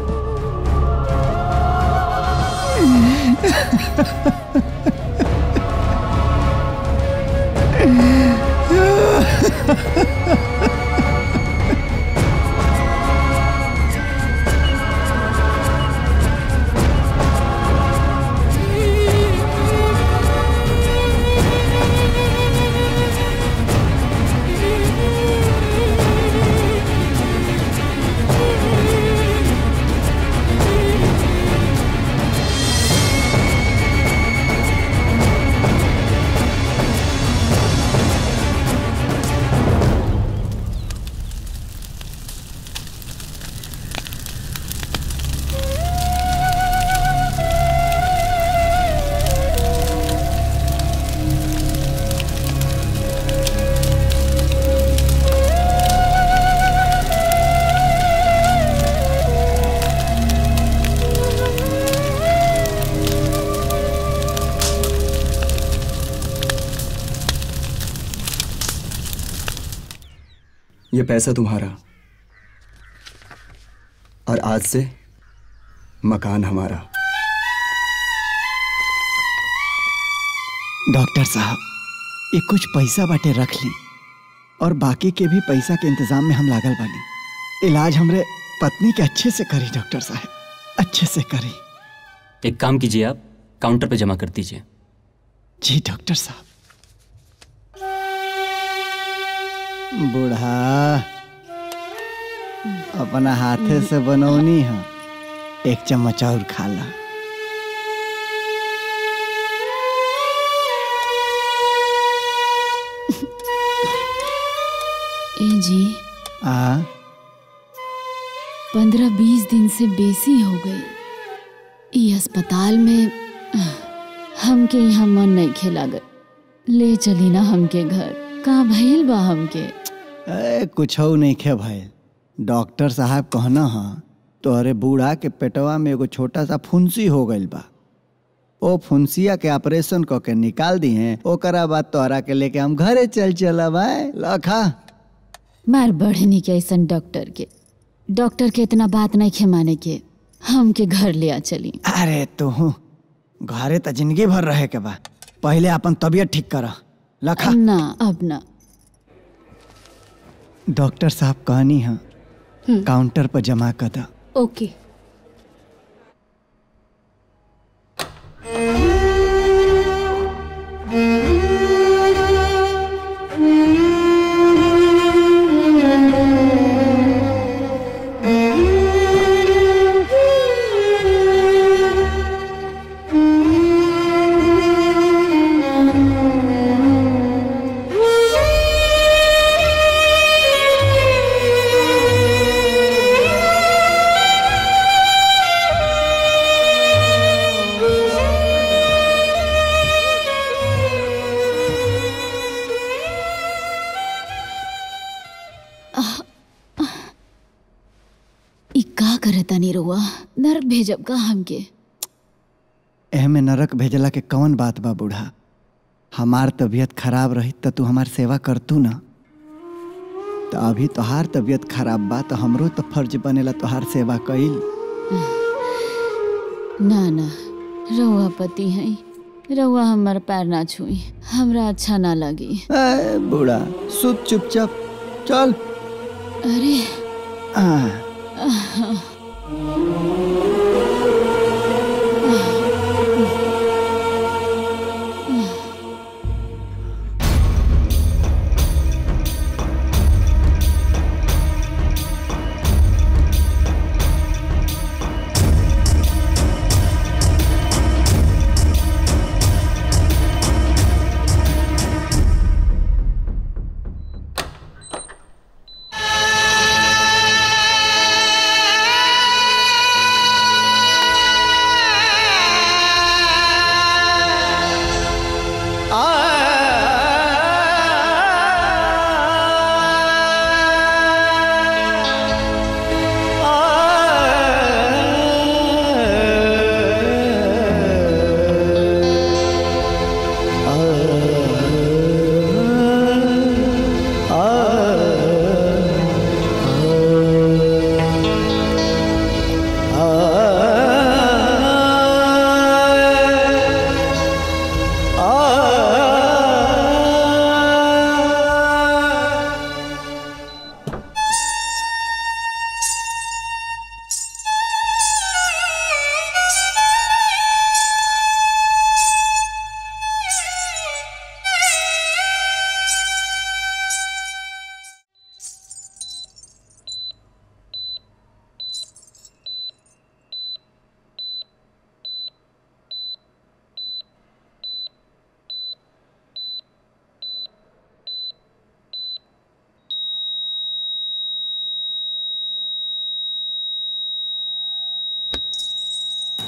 ये पैसा तुम्हारा और आज से मकान हमारा। डॉक्टर साहब ये कुछ पैसा बाटे रख ली, और बाकी के भी पैसा के इंतजाम में हम लागल बानी। इलाज हमरे पत्नी के अच्छे से करी डॉक्टर साहब, अच्छे से करी। एक काम कीजिए, आप काउंटर पे जमा कर दीजिए। जी डॉक्टर साहब। बूढ़ा अपना हाथे से बनौनी है, एक चम्मच और खा ला। ए जी 15-20 दिन से बेसी हो गई। ये अस्पताल में हमके यहाँ मन नहीं खेलागत, ले चली ना हमके घर। का भइल बा हमके? कुछ नहीं खे भाई, डॉक्टर साहब कहना हा तोहरे बूढ़ा के पेटवा में एगो छोटा सा फुंसी हो गइल बा। ओ फुंसिया के ऑपरेशन क के निकाल दी हैं, ओकरा बाद तोहरा के लेके हम घरे चल भाई। लखा मार बढ़नी के ऐसा डॉक्टर के इतना बात नहीं खे माने के, हमके घर ले आ चली। अरे तू घरे तो जिंदगी भर रहे के बा, पहले अपन तबीयत ठीक करा। लखा ना अब ना। डॉक्टर साहब कहनी है काउंटर पर जमा कर दा। ओके। ई का करता नहीं रुआ, नरक भेजब का हमके। एहमे नरक भेजला के कौन बात बा बूढ़ा। हमार तबीयत खराब रही त तू हमार सेवा करतू ना। तो अभी तोहार तबीयत खराब बा तो हमरो तो फर्ज बनेला तोहार सेवा कईल। ना ना, रउआ पति है, रउआ हमार पैर ना छुई, हमरा अच्छा ना लगी। बूढ़ा सुत चुपचाप चल। अरे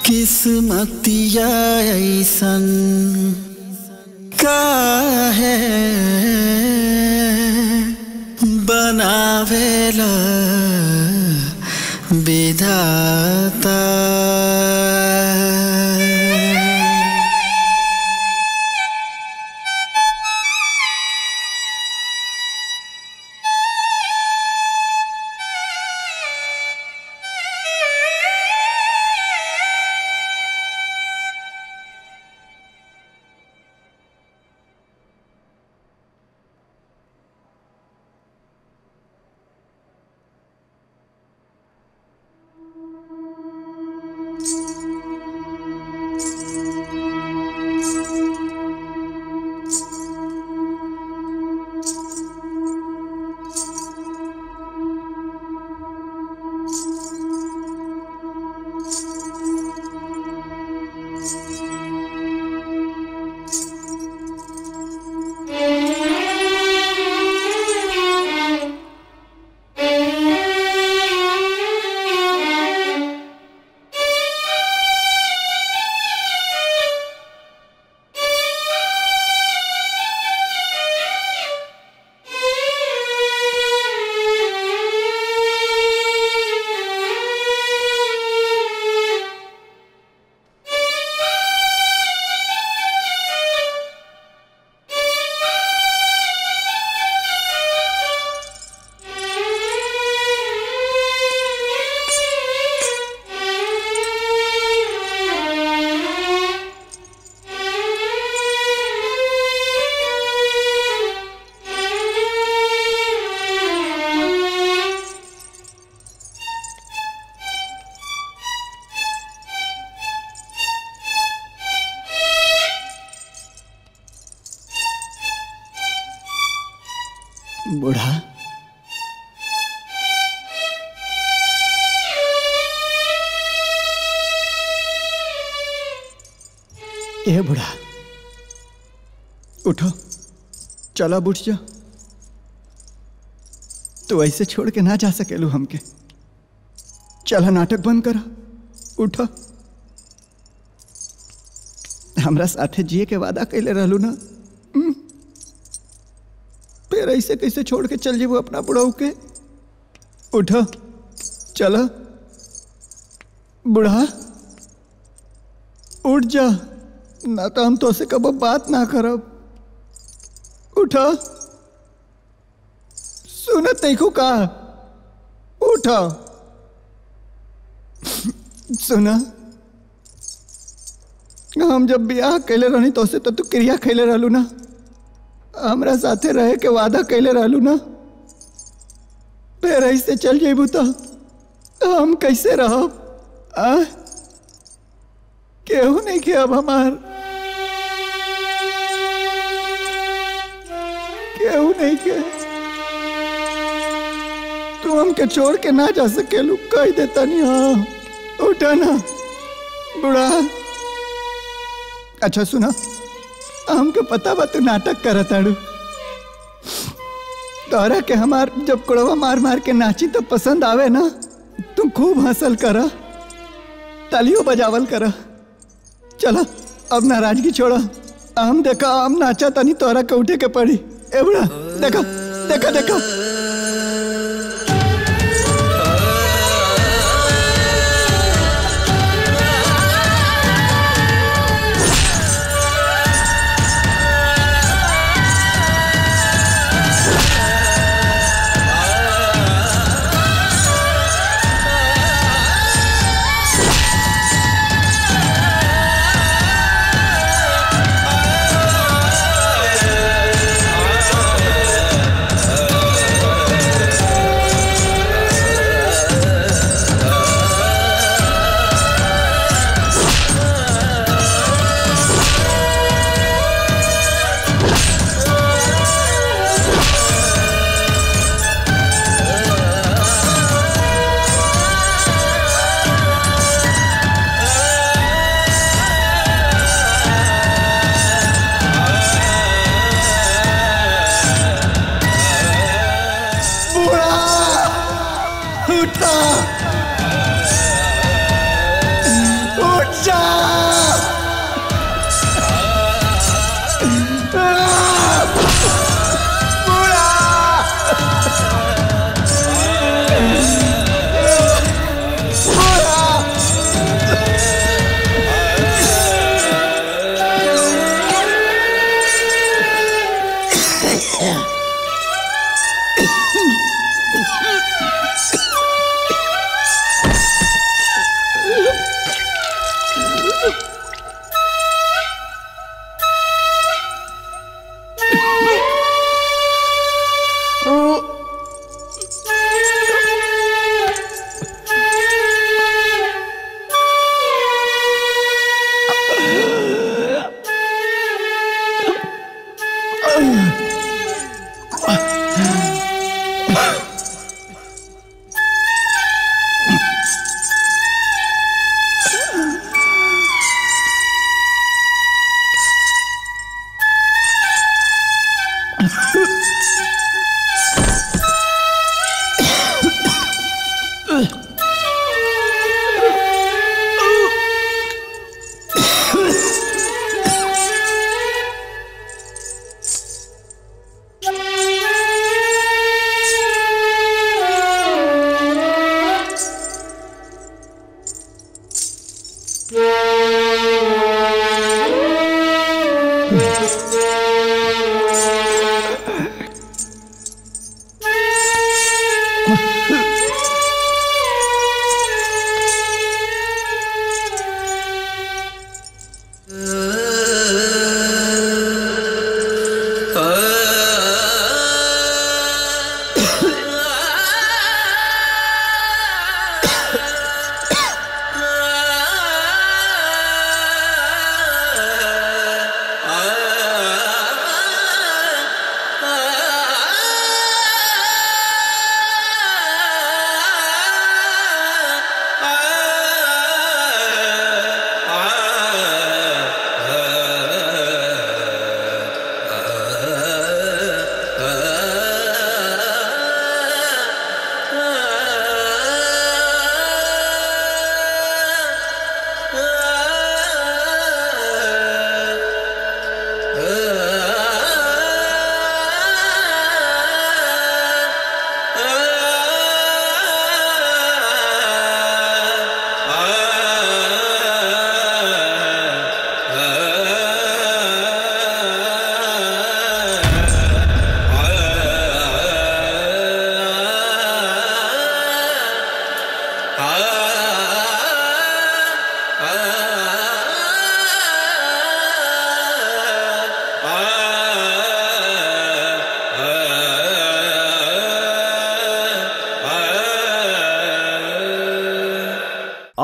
किस्मतिया ऐसन का है बनावेला विधाता। बूढ़ा ए बूढ़ा उठो, चलो अब उठ जा। तो ऐसे छोड़ के ना जा सकेलू हमके। चला नाटक बंद करा, उठो। हमरा साथे जिए के वादा कैले रहलू ना, फिर ऐसे कैसे छोड़ के चल जेबू अपना बुढ़ऊ के। उठो चलो बुढ़ा उठ जा ना तो हम तो से कब बात ना करब। उठो सुनत नहीं का उठो सुना हम जब ब्याह कैले रहनी तो से तो तू क्रिया कैले रहलू ना हमरा साथे रहे के वादा कैले रहलू ना फिर ऐसे चल जेबू तो हम कैसे रहब? केहू नहीं के अब हमार केहू नहीं के तू हमके छोड़ के ना जा सकेलू कह देता नहीं। हाँ उठा ना बुढ़ा। अच्छा सुना हमके पता बा तू नाटक करत आड़ू तोरा के हमार जब कुड़वा मार मार के नाची तो पसंद आवे ना तुम खूब हंसल करा तालियों बजावल करा। चला अब नाराजगी छोड़ा हम देखा हम नाचा तनी तोरा के उठे के पड़ी। ए बुढ़ा देखा देखा देखा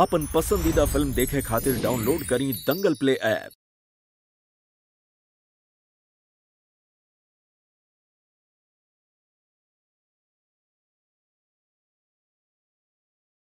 आपन पसंदीदा फिल्म देखे खातिर डाउनलोड करी दंगल प्ले ऐप।